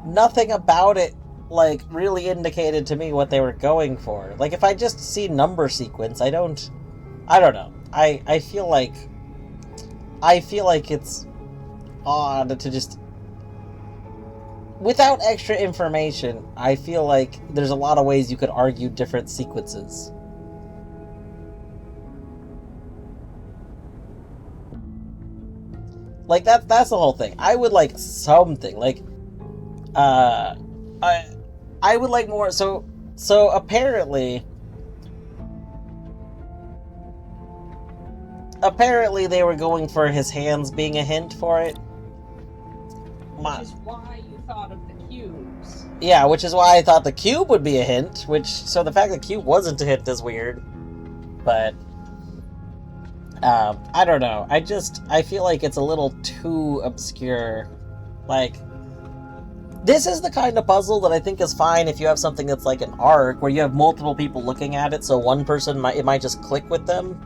nothing about it like really indicated to me what they were going for. Like if I just see number sequence, I don't know. I feel like it's odd to just, without extra information, I feel like there's a lot of ways you could argue different sequences. Like that's the whole thing. I would like something like I would like more. So apparently they were going for his hands being a hint for it. Which is why you thought of the cubes. Yeah, which is why I thought the cube would be a hint, so the fact that cube wasn't a hint is weird. But I don't know. I feel like it's a little too obscure. Like, this is the kind of puzzle that I think is fine if you have something that's like an arc, where you have multiple people looking at it, so one person it might just click with them.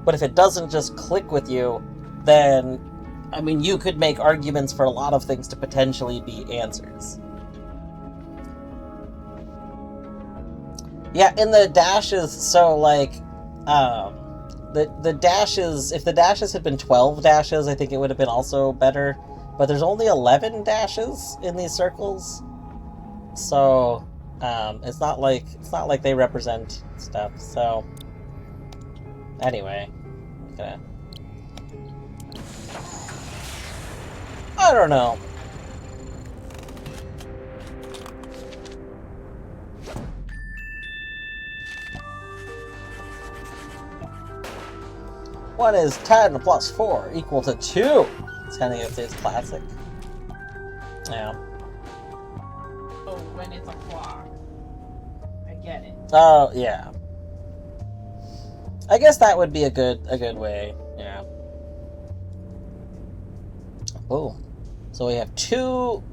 But if it doesn't just click with you, then I mean, you could make arguments for a lot of things to potentially be answers. Yeah, in the dashes, so like, the dashes, if the dashes had been 12 dashes, I think it would have been also better. But there's only 11 dashes in these circles, so it's not like they represent stuff. So anyway, okay. I don't know. One is 10 plus 4 equal to 2. It's kind of it's classic. Yeah. Oh, when it's a clock. I get it. Oh yeah. I guess that would be a good way. Yeah. Oh, so we have two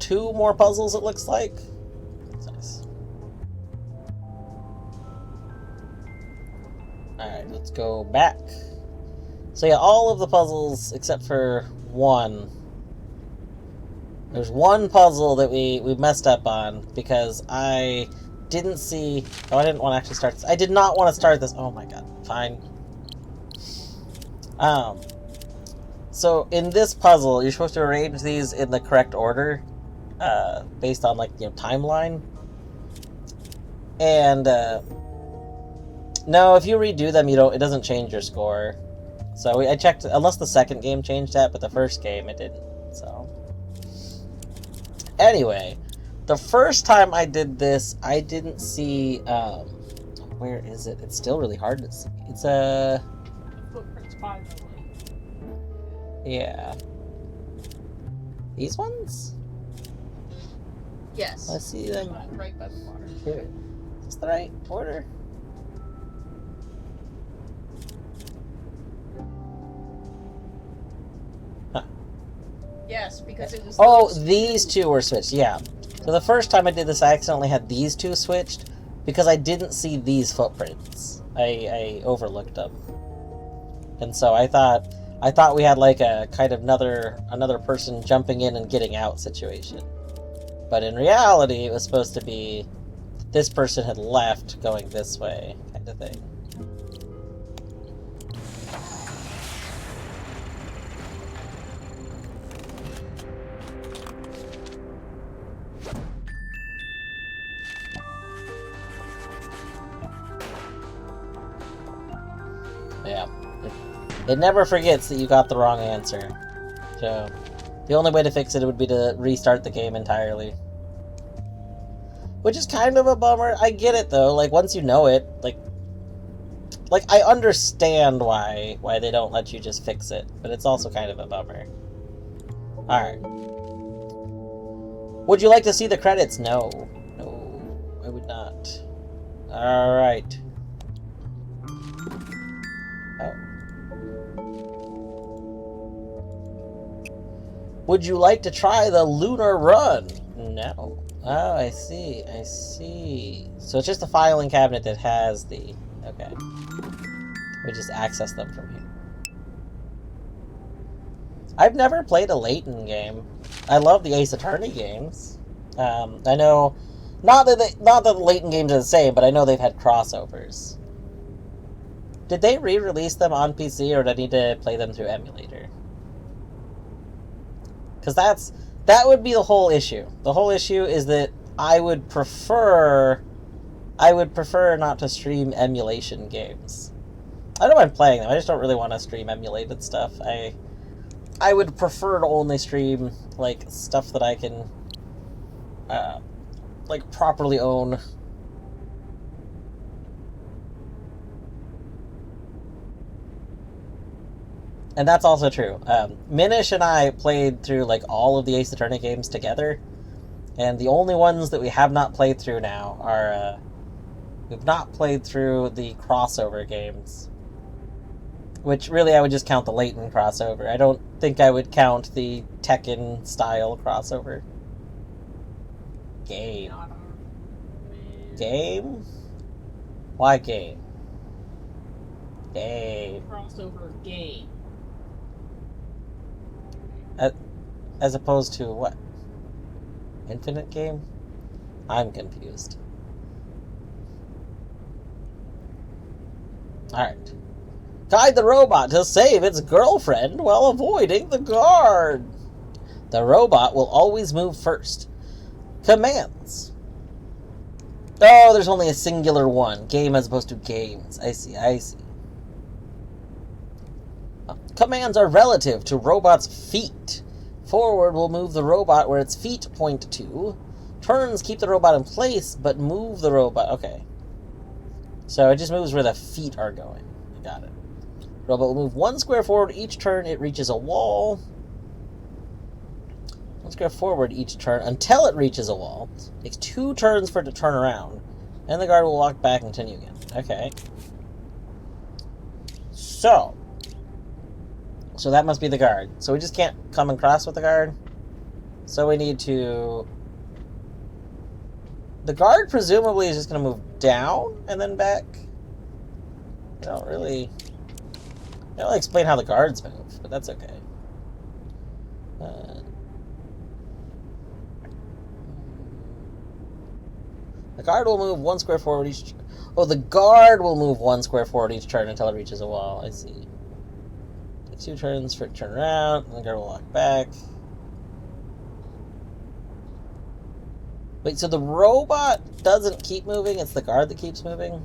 more puzzles. It looks like. That's nice. All right, let's go back. So yeah, all of the puzzles except for one. There's one puzzle that we messed up on because I didn't see... Oh, I didn't want to actually start this. I did not want to start this. Oh my god. Fine. So in this puzzle, you're supposed to arrange these in the correct order, based on, like, you know, timeline. And, no, if you redo them, it doesn't change your score. So I checked, unless the second game changed that, but the first game it didn't, so. Anyway, the first time I did this, I didn't see, where is it? It's still really hard to see. It's Footprints by the lake. yeah. These ones? Yes. I see them. Right by the water. Here. Is this the right order? Yes, because it was. Oh, these two were switched, yeah. So the first time I did this, I accidentally had these two switched because I didn't see these footprints. I overlooked them. And so I thought we had like a kind of another person jumping in and getting out situation. But in reality, it was supposed to be this person had left going this way kind of thing. Yeah. It never forgets that you got the wrong answer. So, the only way to fix it would be to restart the game entirely. Which is kind of a bummer. I get it, though. Like, once you know it, like I understand why they don't let you just fix it. But it's also kind of a bummer. Alright. Would you like to see the credits? No. No, I would not. Alright. Would you like to try the Lunar Run? No. Oh, I see. I see. So it's just a filing cabinet that has the... Okay. We just access them from here. I've never played a Layton game. I love the Ace Attorney games. I know... Not that the Layton games are the same, but I know they've had crossovers. Did they re-release them on PC, or did I need to play them through emulator? Because that would be the whole issue. The whole issue is that I would prefer not to stream emulation games. I don't mind playing them. I just don't really want to stream emulated stuff. I would prefer to only stream like stuff that I can like properly own. And that's also true. Minish and I played through like all of the Ace Attorney games together, and the only ones that we have not played through now are we've not played through the crossover games, which really I would just count the Layton crossover. I don't think I would count the Tekken style crossover. Game. Game? Why game? Game. Crossover game. As opposed to what? Infinite game? I'm confused. Alright. Guide the robot to save its girlfriend while avoiding the guard. The robot will always move first. Commands. Oh, there's only a singular one. Game as opposed to games. I see, I see. Commands are relative to robot's feet. Forward will move the robot where its feet point to. Turns keep the robot in place, but move the robot. Okay. So it just moves where the feet are going. Got it. Robot will move 1 square forward each turn it reaches a wall. 1 square forward each turn until it reaches a wall. Takes 2 turns for it to turn around. And the guard will walk back and continue again. Okay. So that must be the guard. So we just can't come and cross with the guard. So we need to... The guard presumably is just going to move down and then back. I don't really explain how the guards move, but that's okay. The guard will move 1 square forward each... Oh, the guard will move 1 square forward each turn until it reaches a wall. I see. Take 2 turns for it to turn around, and the guard will walk back. Wait, so the robot doesn't keep moving? It's the guard that keeps moving?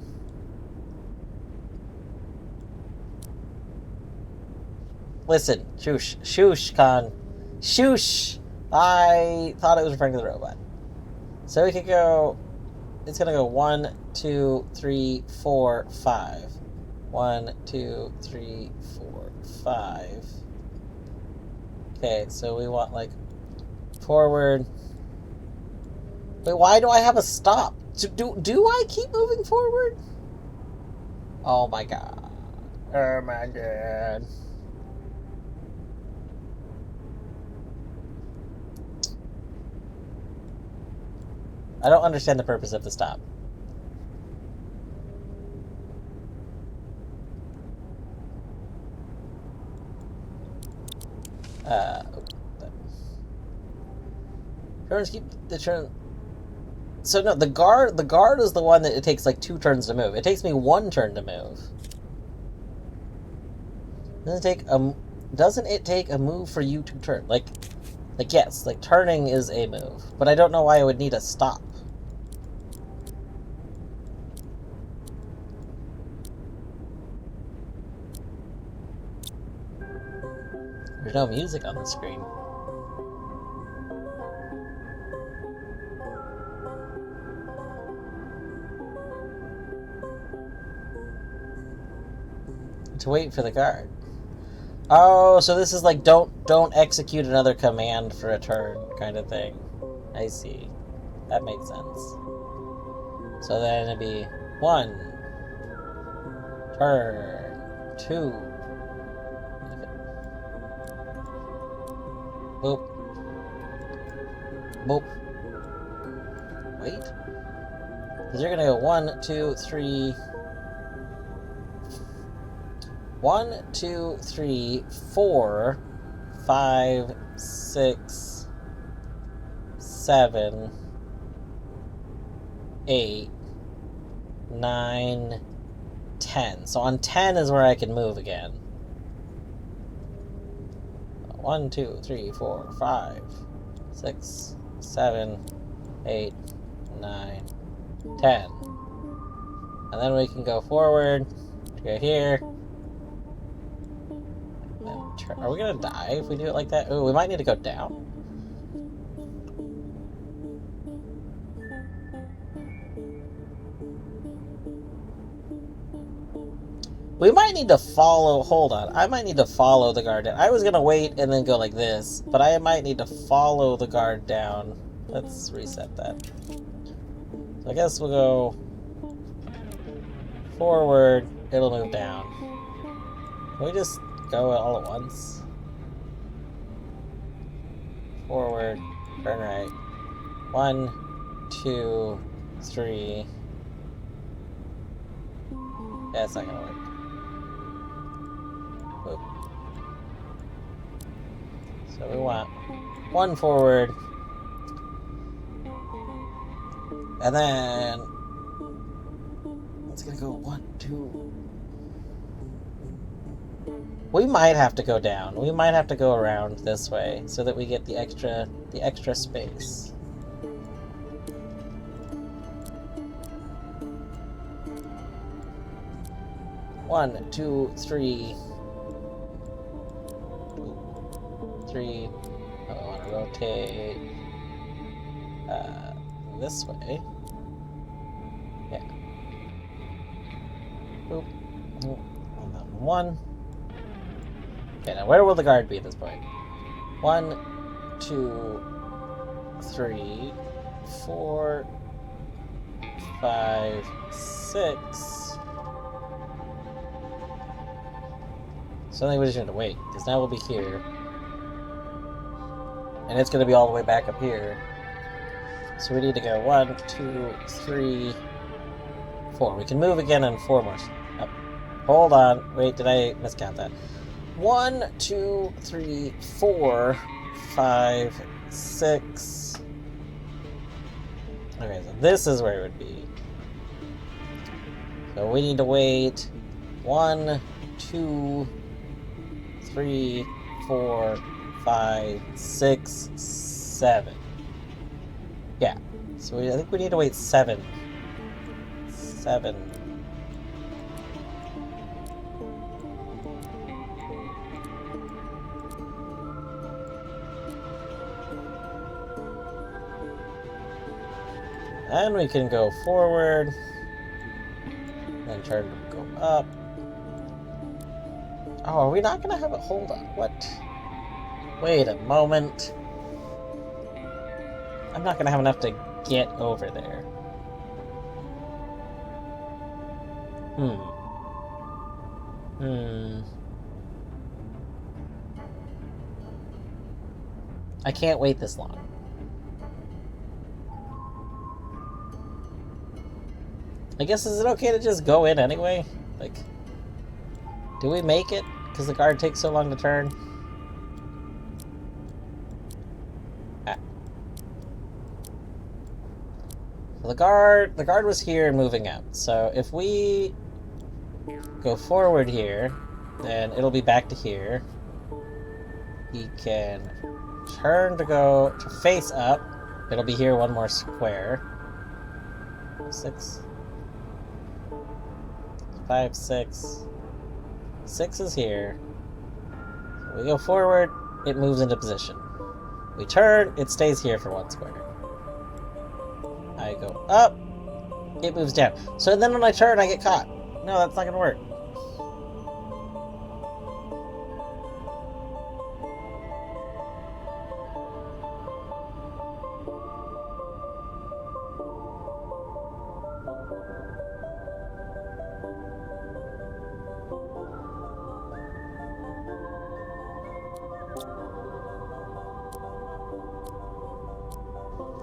Listen, shush, shush, Khan. Shush! I thought it was referring to the robot. So we could go... It's gonna go 1, 2, 3, 4, 5. 1, 2, 3, 4, 5. Okay, so we want, like, forward. Wait, why do I have a stop? Do I keep moving forward? Oh my god. Oh my god. I don't understand the purpose of the stop. Turns keep the turn. So no, the guard is the one that it takes like 2 turns to move. It takes me 1 turn to move. Doesn't it take a move for you to turn? Like yes, like turning is a move, but I don't know why I would need a stop. There's no music on the screen. To wait for the guard. Oh, so this is like don't execute another command for a turn kind of thing. I see. That makes sense. So then it'd be 1 turn, 2. Boop. Boop. Wait. Because you're gonna go 1, 2, 3. 1, 2, 3, 4, 5, 6, 7, 8, 9, 10. So on 10 is where I can move again. 1, 2, 3, 4, 5, 6, 7, 8, 9, 10. And then we can go forward, go here. Are we gonna die if we do it like that? Oh, we might need to go down. We might need to follow... Hold on. I might need to follow the guard down. I was gonna wait and then go like this, but I might need to follow the guard down. Let's reset that. So I guess we'll go forward. It'll move down. Can we just go all at once? Forward, turn right. 1, 2, 3. Yeah, it's not gonna work. Boop. So we want 1 forward. And then it's gonna go 1, 2. We might have to go down. We might have to go around this way so that we get the extra space. One, two, three. 3. I want to rotate this way. Yeah. Boop. And then 1. Okay, now where will the guard be at this point? 1, 2, 3, 4, 5, 6. So I think we just need to wait, because now we'll be here. And it's going to be all the way back up here. So we need to go 1, 2, 3, 4. We can move again and 4 more. Up. Hold on. Wait, did I miscount that? 1, 2, 3, 4, 5, 6. Okay, so this is where it would be. So we need to wait 1, 2, 3, 4, 5, 6, 7. Yeah. So I think we need to wait 7. 7. And we can go forward. Then turn to go up. Oh, are we not gonna have it? Hold on. What? Wait a moment. I'm not gonna have enough to get over there. I can't wait this long. I guess, is it okay to just go in anyway? Like, do we make it? Because the guard takes so long to turn? Ah. So the guard was here and moving out. So if we go forward here, then it'll be back to here. He can turn to face up. It'll be here 1 more square. 6. 5, 6. 6 is here. So we go forward, it moves into position. We turn, it stays here for 1 square. I go up, it moves down. So then when I turn, I get caught. No, that's not gonna work.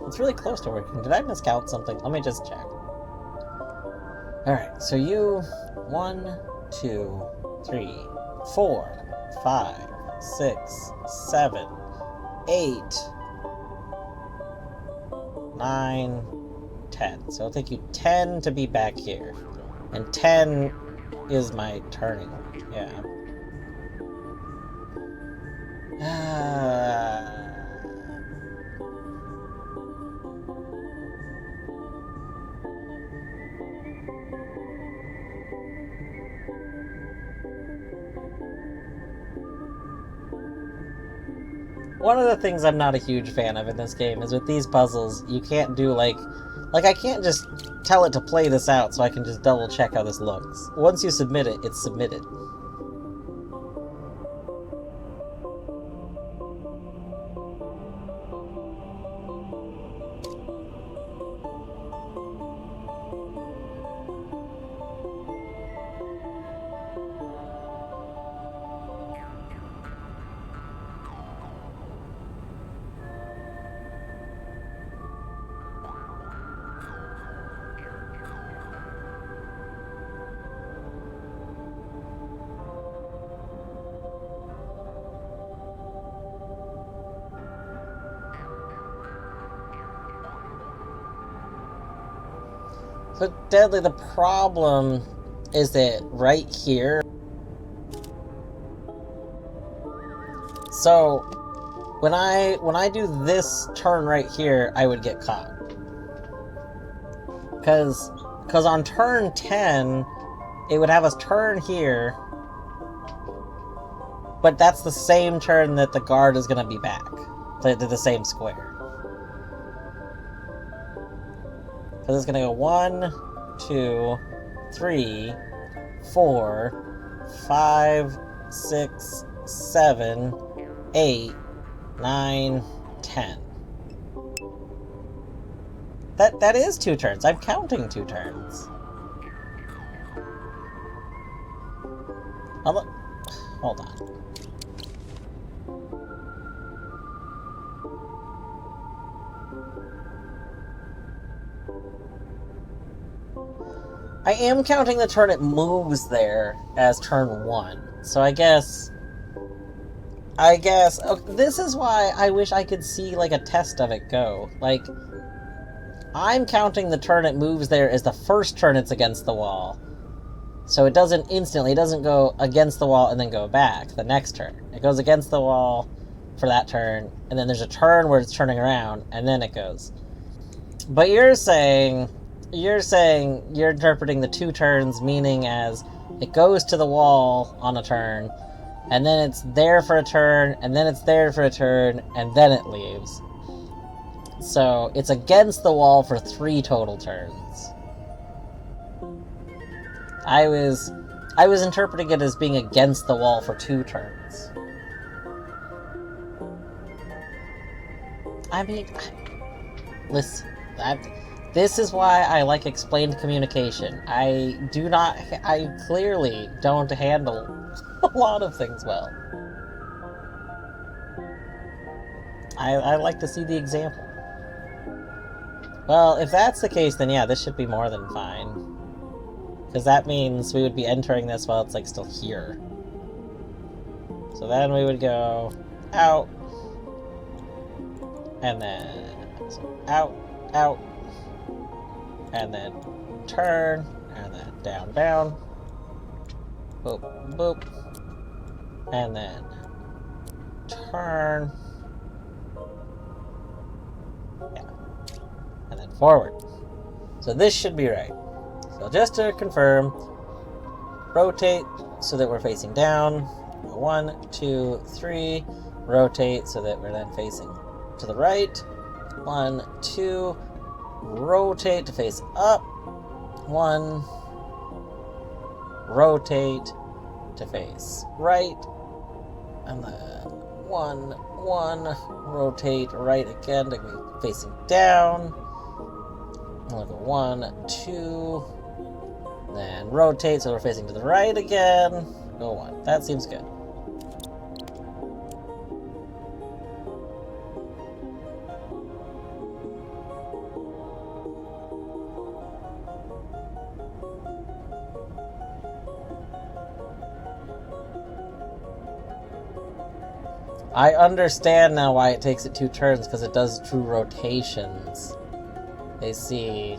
It's really close to working. Did I miscount something? Let me just check. Alright, so you 1, 2, 3, 4, 5, 6, 7, 8, 9, 10. So it'll take you 10 to be back here. And 10 is my turning. Yeah. One of the things I'm not a huge fan of in this game is with these puzzles, you can't do like I can't just tell it to play this out so I can just double check how this looks. Once you submit it, it's submitted. So, Deadly, the problem is that right here... So, when I do this turn right here, I would get caught. Because on turn 10, it would have us turn here, but that's the same turn that the guard is going to be back to the same square. Because it's going to go 1, 2, 3, 4, 5, 6, 7, 8, 9, 10. That is 2 turns. I'm counting 2 turns. Hold on. I am counting the turn it moves there as turn 1. So I guess... Okay, this is why I wish I could see, like, a test of it go. Like, I'm counting the turn it moves there as the first turn it's against the wall. So it doesn't go against the wall and then go back the next turn. It goes against the wall for that turn, and then there's a turn where it's turning around, and then it goes. But you're saying you're interpreting the 2 turns, meaning as it goes to the wall on a turn, and then it's there for a turn, and then it's there for a turn, and then it leaves. So it's against the wall for 3 total turns. I was interpreting it as being against the wall for 2 turns. I mean, listen, this is why I like explained communication. I clearly don't handle a lot of things well. I like to see the example. Well, if that's the case, then yeah, this should be more than fine. Because that means we would be entering this while it's, like, still here. So then we would go out, and then out, out, and then turn, and then down, down, boop, boop, and then turn, yeah, and then forward. So this should be right. So just to confirm, rotate so that we're facing down, 1, 2, 3, rotate so that we're then facing to the right, 1, 2, rotate to face up, 1, rotate to face right, and then 1, 1, rotate right again to be facing down, and we'll go 1, 2, then rotate so we're facing to the right again, go 1. That seems good. I understand now why it takes it 2 turns, because it does true rotations. I see.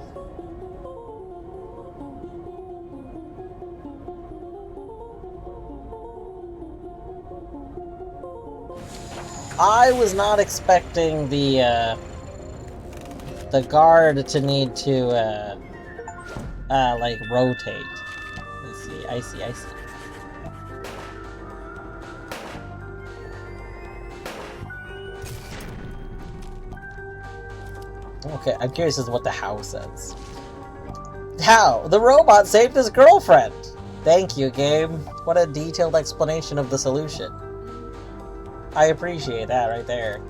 I was not expecting the guard to need to, like, rotate. I see. Okay, I'm curious as to what the how says. How? The robot saved his girlfriend! Thank you, game. What a detailed explanation of the solution. I appreciate that right there.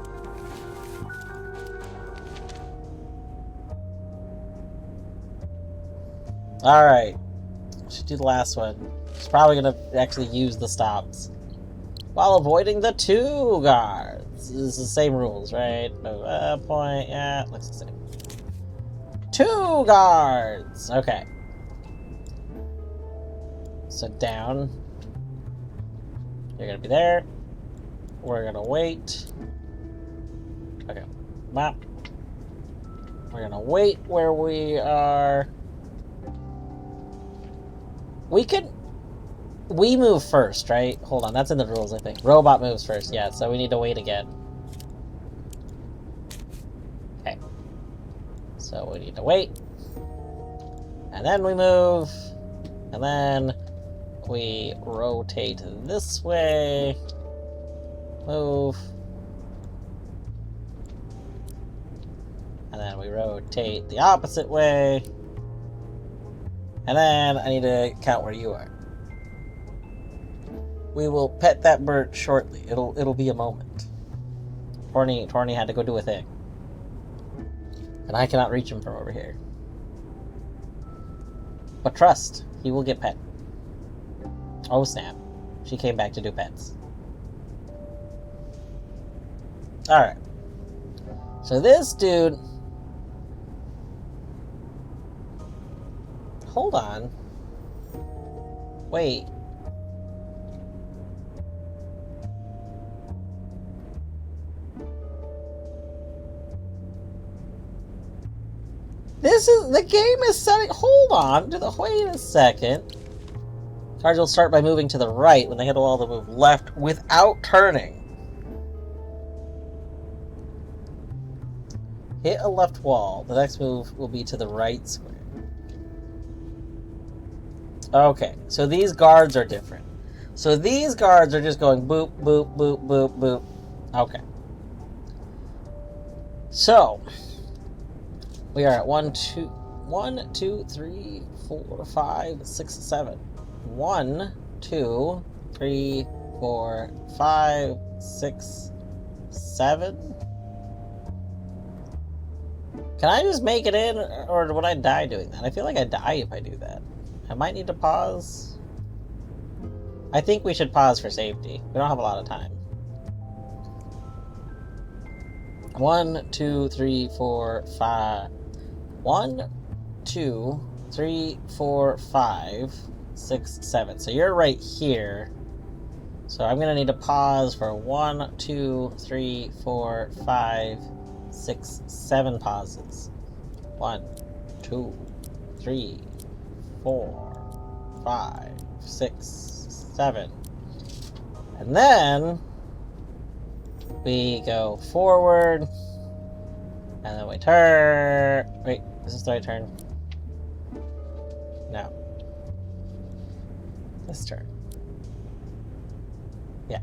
Alright. Should do the last one. She's probably gonna actually use the stops. While avoiding the 2 guards. This is the same rules, right? No, point, yeah, looks the same. 2 guards! Okay. So down. You're gonna be there. We're gonna wait. Okay. Map. We're gonna wait where we are. We move first, right? Hold on, that's in the rules, I think. Robot moves first, yeah, so we need to wait again. Okay. So we need to wait. And then we move. And then we rotate this way. Move. And then we rotate the opposite way. And then I need to count where you are. We will pet that bird shortly. It'll be a moment. Torny had to go do a thing. And I cannot reach him from over here. But trust, he will get pet. Oh snap. She came back to do pets. Alright. So this dude... Hold on. Wait. The game is setting... Hold on. Wait a second. Cards will start by moving to the right. When they hit a wall, they'll move left without turning. Hit a left wall. The next move will be to the right square. Okay, so these guards are different. So these guards are just going boop, boop, boop, boop, boop. Okay. So, we are at 1, 2, 3, 4, 5, 6, 7. 1, 2, 3, 4, 5, 6, 7. Can I just make it in, or would I die doing that? I feel like I die if I do that. I might need to pause. I think we should pause for safety. We don't have a lot of time. 1, 2, 3, 4, 5. 1, 2, 3, 4, 5, 6, 7. So you're right here. So I'm gonna need to pause for 1, 2, 3, 4, 5, 6, 7 pauses. 1, 2, 3, 4, 5, 6, 7. And then we go forward. And then we turn. Wait, is this the right turn? No. This turn. Yeah.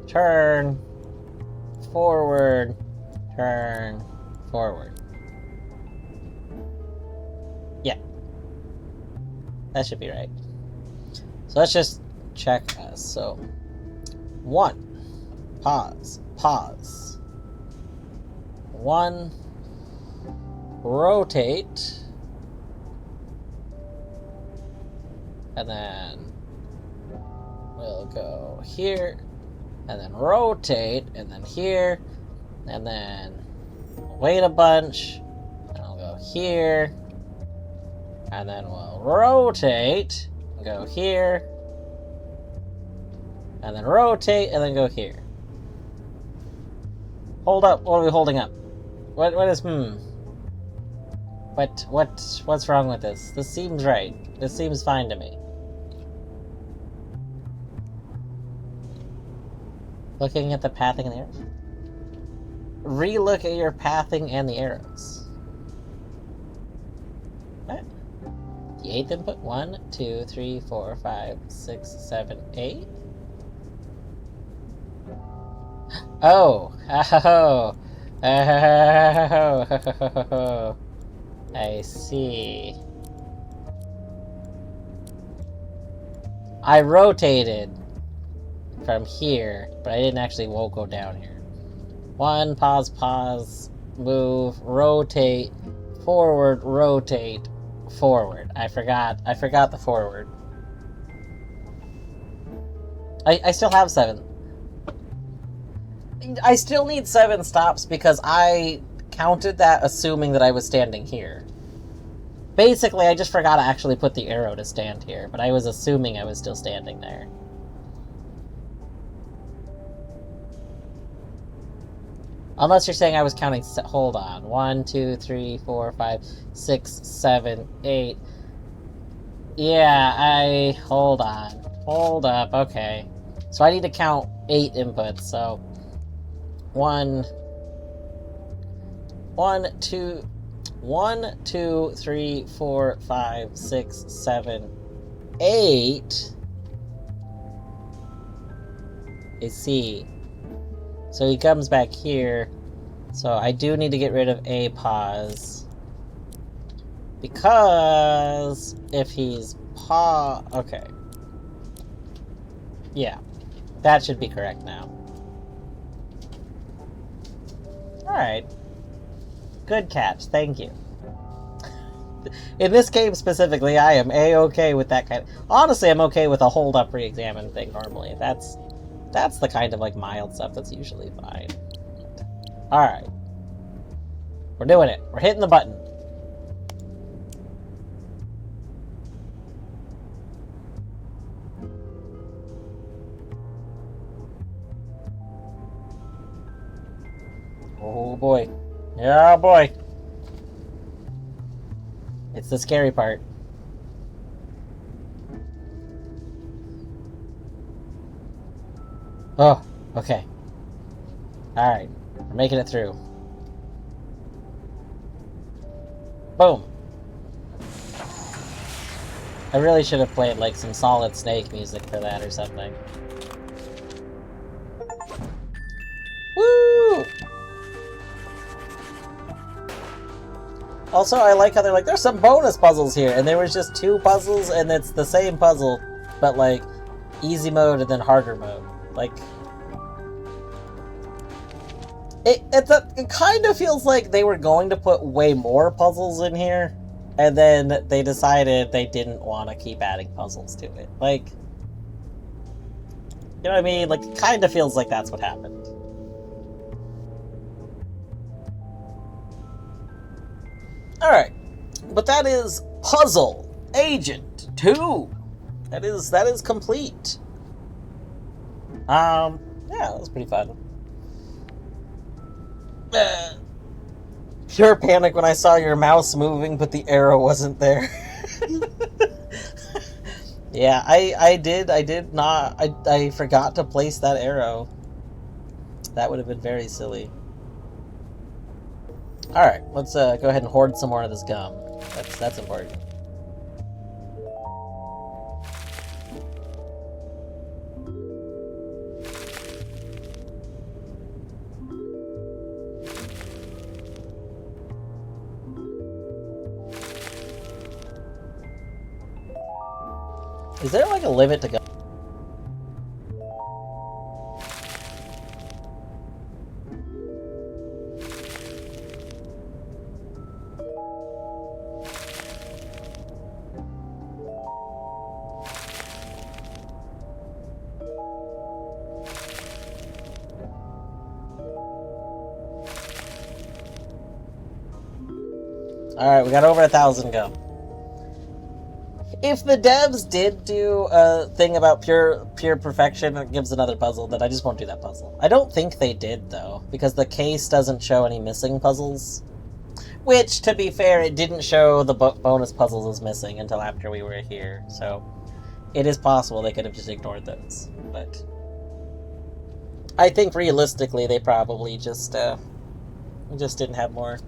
Turn. Forward. Turn. Forward. Yeah. That should be right. So let's just check us. So 1. Pause. Pause. 1. Rotate. And then we'll go here. And then rotate. And then here. And then wait a bunch. And I'll go here. And then we'll rotate. And go here. And then rotate. And then go here. Hold up. What are we holding up? What is, What's wrong with this? This seems right. This seems fine to me. Looking at the pathing and the arrows? Re-look at your pathing and the arrows. What? The 8th input? 1, 2, 3, 4, 5, 6, 7, 8? Oh! Oh! Oh! I see. I rotated from here, but I didn't actually go down here. 1, pause, pause, move, rotate, forward, rotate, forward. I forgot the forward. I still have 7. I still need 7 stops because I counted that assuming that I was standing here. Basically, I just forgot to actually put the arrow to stand here, but I was assuming I was still standing there. Unless you're saying I was counting... Hold on. 1, 2, 3, 4, 5, 6, 7, 8. Yeah, hold on. Hold up, okay. So I need to count 8 inputs, so... 1, 2, 3, 4, 5, 6, 7, 8... is C. So he comes back here. So I do need to get rid of A pause. Because if he's okay. Yeah. That should be correct now. Alright. Good catch, thank you. In this game specifically, I am A-okay with that kind of... Honestly, I'm okay with a hold-up re-examine thing normally. That's the kind of, like, mild stuff that's usually fine. Alright. We're doing it. We're hitting the button. Oh boy. Yeah, boy. It's the scary part. Oh, okay. Alright. We're making it through. Boom. I really should have played, like, some Solid Snake music for that or something. Woo! Also, I like how they're like, there's some bonus puzzles here, and there was just 2 puzzles, and it's the same puzzle, but, like, easy mode and then harder mode. Like, it kind of feels like they were going to put way more puzzles in here, and then they decided they didn't want to keep adding puzzles to it. Like, you know what I mean? Like, it kind of feels like that's what happened. Alright, but that is Puzzle Agent 2. That is complete. Yeah, that was pretty fun. Pure panic when I saw your mouse moving, but the arrow wasn't there. Yeah, I forgot to place that arrow. That would have been very silly. Alright, let's go ahead and hoard some more of this gum. That's important. Is there like a limit to gum? Alright, we got over 1,000 gum. If the devs did do a thing about pure perfection that gives another puzzle, then I just won't do that puzzle. I don't think they did, though, because the case doesn't show any missing puzzles. Which, to be fair, it didn't show the bonus puzzles as missing until after we were here, so it is possible they could have just ignored those. But I think realistically they probably just didn't have more.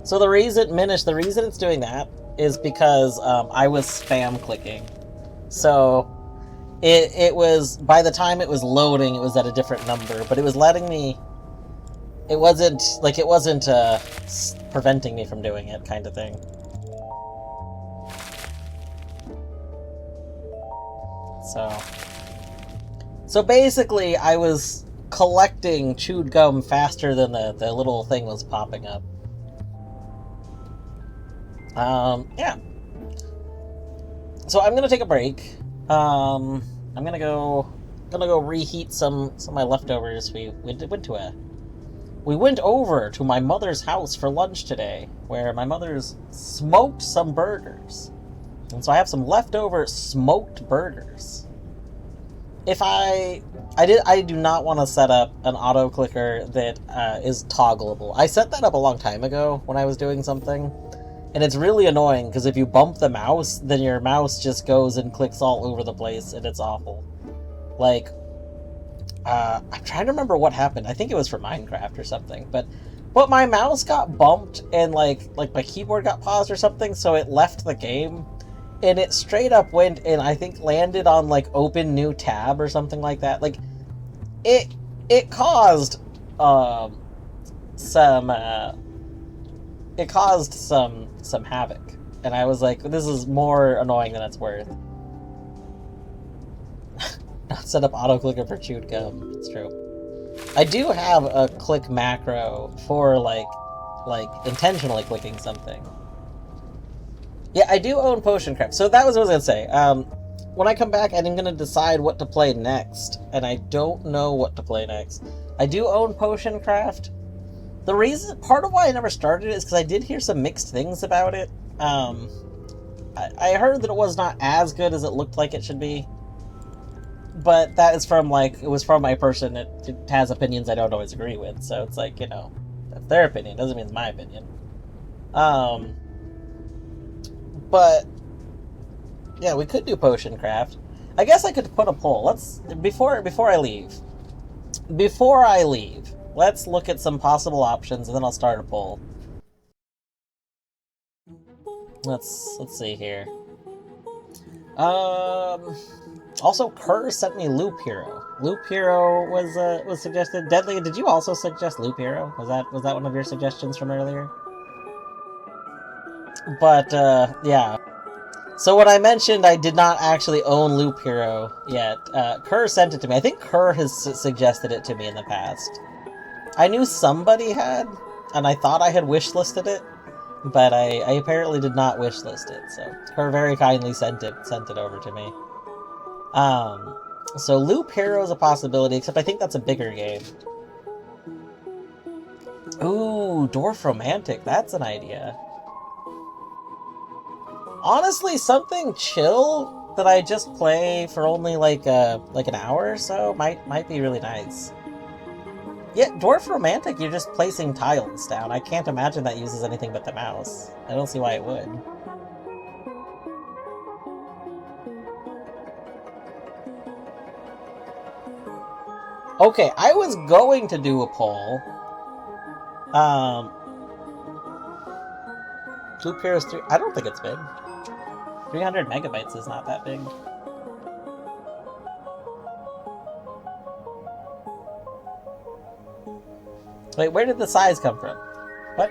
So the reason it's doing that is because I was spam clicking. So it was, by the time it was loading, it was at a different number, but it was letting me, it wasn't preventing me from doing it, kind of thing. So basically I was collecting chewed gum faster than the little thing was popping up. Yeah. So I'm gonna take a break. I'm gonna go reheat some of my leftovers. We went over to my mother's house for lunch today, where my mother's smoked some burgers. And so I have some leftover smoked burgers. I do not want to set up an auto clicker that is toggleable. I set that up a long time ago when I was doing something, and it's really annoying because if you bump the mouse, then your mouse just goes and clicks all over the place, and it's awful. Like, I'm trying to remember what happened. I think it was for Minecraft or something, but my mouse got bumped and like my keyboard got paused or something, so it left the game. And it straight up went and I think landed on like open new tab or something like that. Like it caused some havoc. And I was like, this is more annoying than it's worth. Not set up auto clicker for chewed gum. It's true. I do have a click macro for like intentionally clicking something. Yeah, I do own Potion Craft. So that was what I was going to say. When I come back, I'm going to decide what to play next. And I don't know what to play next. I do own Potion Craft. Part of why I never started it is because I did hear some mixed things about it. I heard that it was not as good as it looked like it should be. But that is from, it was from a person that has opinions I don't always agree with. So it's like, that's their opinion. Doesn't mean it's my opinion. But yeah, we could do Potion Craft. I guess I could put a poll. Let's before I leave, let's look at some possible options, and then I'll start a poll. Let's see here. Also, Kerr sent me Loop Hero. Loop Hero was suggested. Deadly, did you also suggest Loop Hero? Was that one of your suggestions from earlier? But, yeah. So when I mentioned I did not actually own Loop Hero yet, Kerr sent it to me. I think Kerr has suggested it to me in the past. I knew somebody had, and I thought I had wishlisted it, but I apparently did not wishlist it, so Kerr very kindly sent it over to me. So Loop Hero is a possibility, except I think that's a bigger game. Ooh, Dwarf Romantic, that's an idea. Honestly, something chill that I just play for only like an hour or so might be really nice. Yeah, Dwarf Romantic, you're just placing tiles down. I can't imagine that uses anything but the mouse. I don't see why it would. Okay, I was going to do a poll. Loop Heroes 3, I don't think it's big. 300 megabytes is not that big. Wait, where did the size come from? What?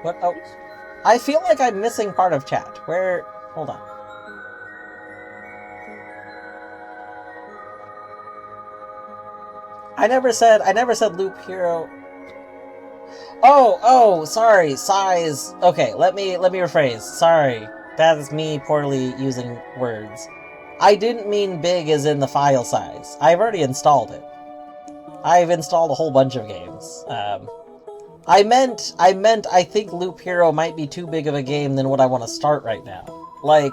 What? Oh. I feel like I'm missing part of chat. Where? Hold on. I never said Loop Hero. Oh, sorry, size. Okay, let me rephrase. Sorry. That is me poorly using words. I didn't mean big as in the file size. I've already installed it. I've installed a whole bunch of games. I meant I think Loop Hero might be too big of a game than what I want to start right now. Like,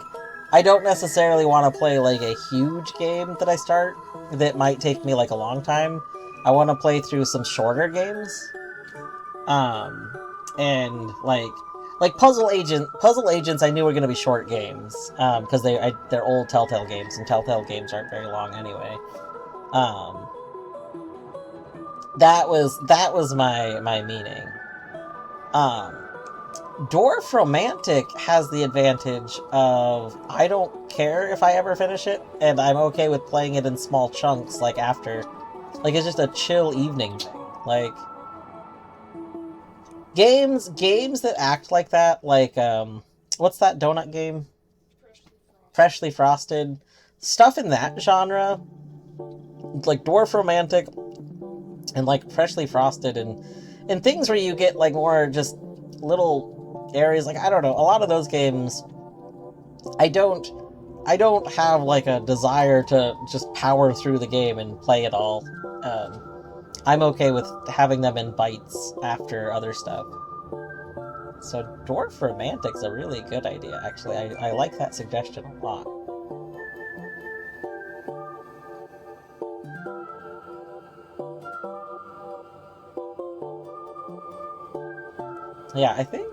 I don't necessarily want to play like a huge game that I start that might take me like a long time. I want to play through some shorter games. And like Puzzle Agents I knew were going to be short games, because they're old Telltale games, and Telltale games aren't very long anyway. That was my meaning. Dwarf Romantic has the advantage of I don't care if I ever finish it, and I'm okay with playing it in small chunks, like after, like it's just a chill evening thing. Like games that act like that, like what's that donut game? Freshly Frosted. Stuff in that genre, like Dwarf Romantic and like Freshly Frosted, and things where you get like more just little areas, like I don't know, a lot of those games I don't have like a desire to just power through the game and play it all. I'm okay with having them in bites after other stuff. So Dwarf Romantic's a really good idea, actually. I like that suggestion a lot. Yeah, I think...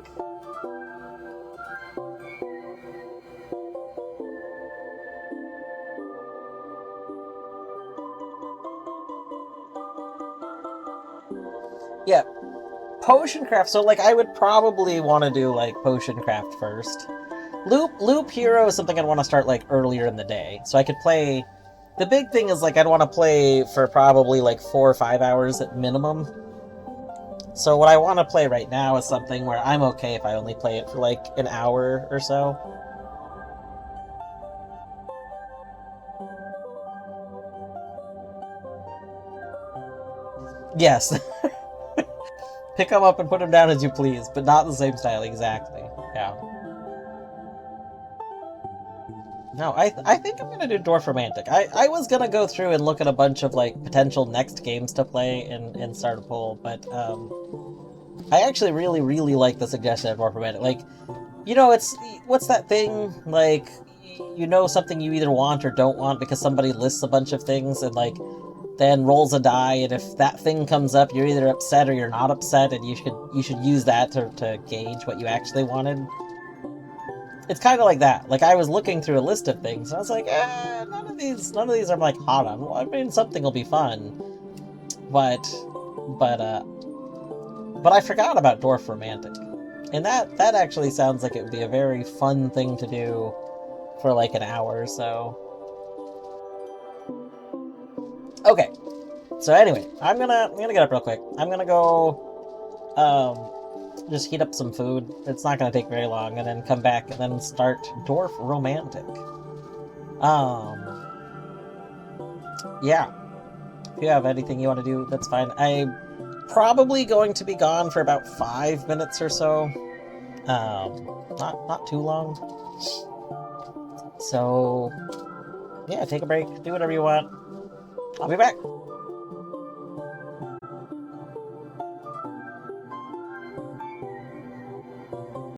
Yeah, potion craft. So, like, I would probably want to do, like, potion craft first. Loop Hero is something I'd want to start, like, earlier in the day. So I could play... The big thing is, like, I'd want to play for probably, like, 4 or 5 hours at minimum. So what I want to play right now is something where I'm okay if I only play it for, like, an hour or so. Yes. Pick them up and put them down as you please, but not the same style, exactly. Yeah. No, I think I'm gonna do Dwarf Romantic. I was gonna go through and look at a bunch of, like, potential next games to play and start a poll, but, I actually really, really like the suggestion of Dwarf Romantic. Like, you know, it's... What's that thing? Like, you know something you either want or don't want because somebody lists a bunch of things and, like, then rolls a die, and if that thing comes up, you're either upset or you're not upset, and you should use that to gauge what you actually wanted. It's kind of like that. Like, I was looking through a list of things, and I was like, none of these I'm, like, hot on. Well, I mean, something will be fun. But I forgot about Dwarf Romantic. And that actually sounds like it would be a very fun thing to do for, like, an hour or so. Okay. So anyway, I'm gonna get up real quick. I'm gonna go, just heat up some food. It's not gonna take very long, and then come back and then start Dwarf Romantic. Yeah. If you have anything you want to do, that's fine. I'm probably going to be gone for about 5 minutes or so. Not too long. So, yeah, take a break, do whatever you want. I'll be back.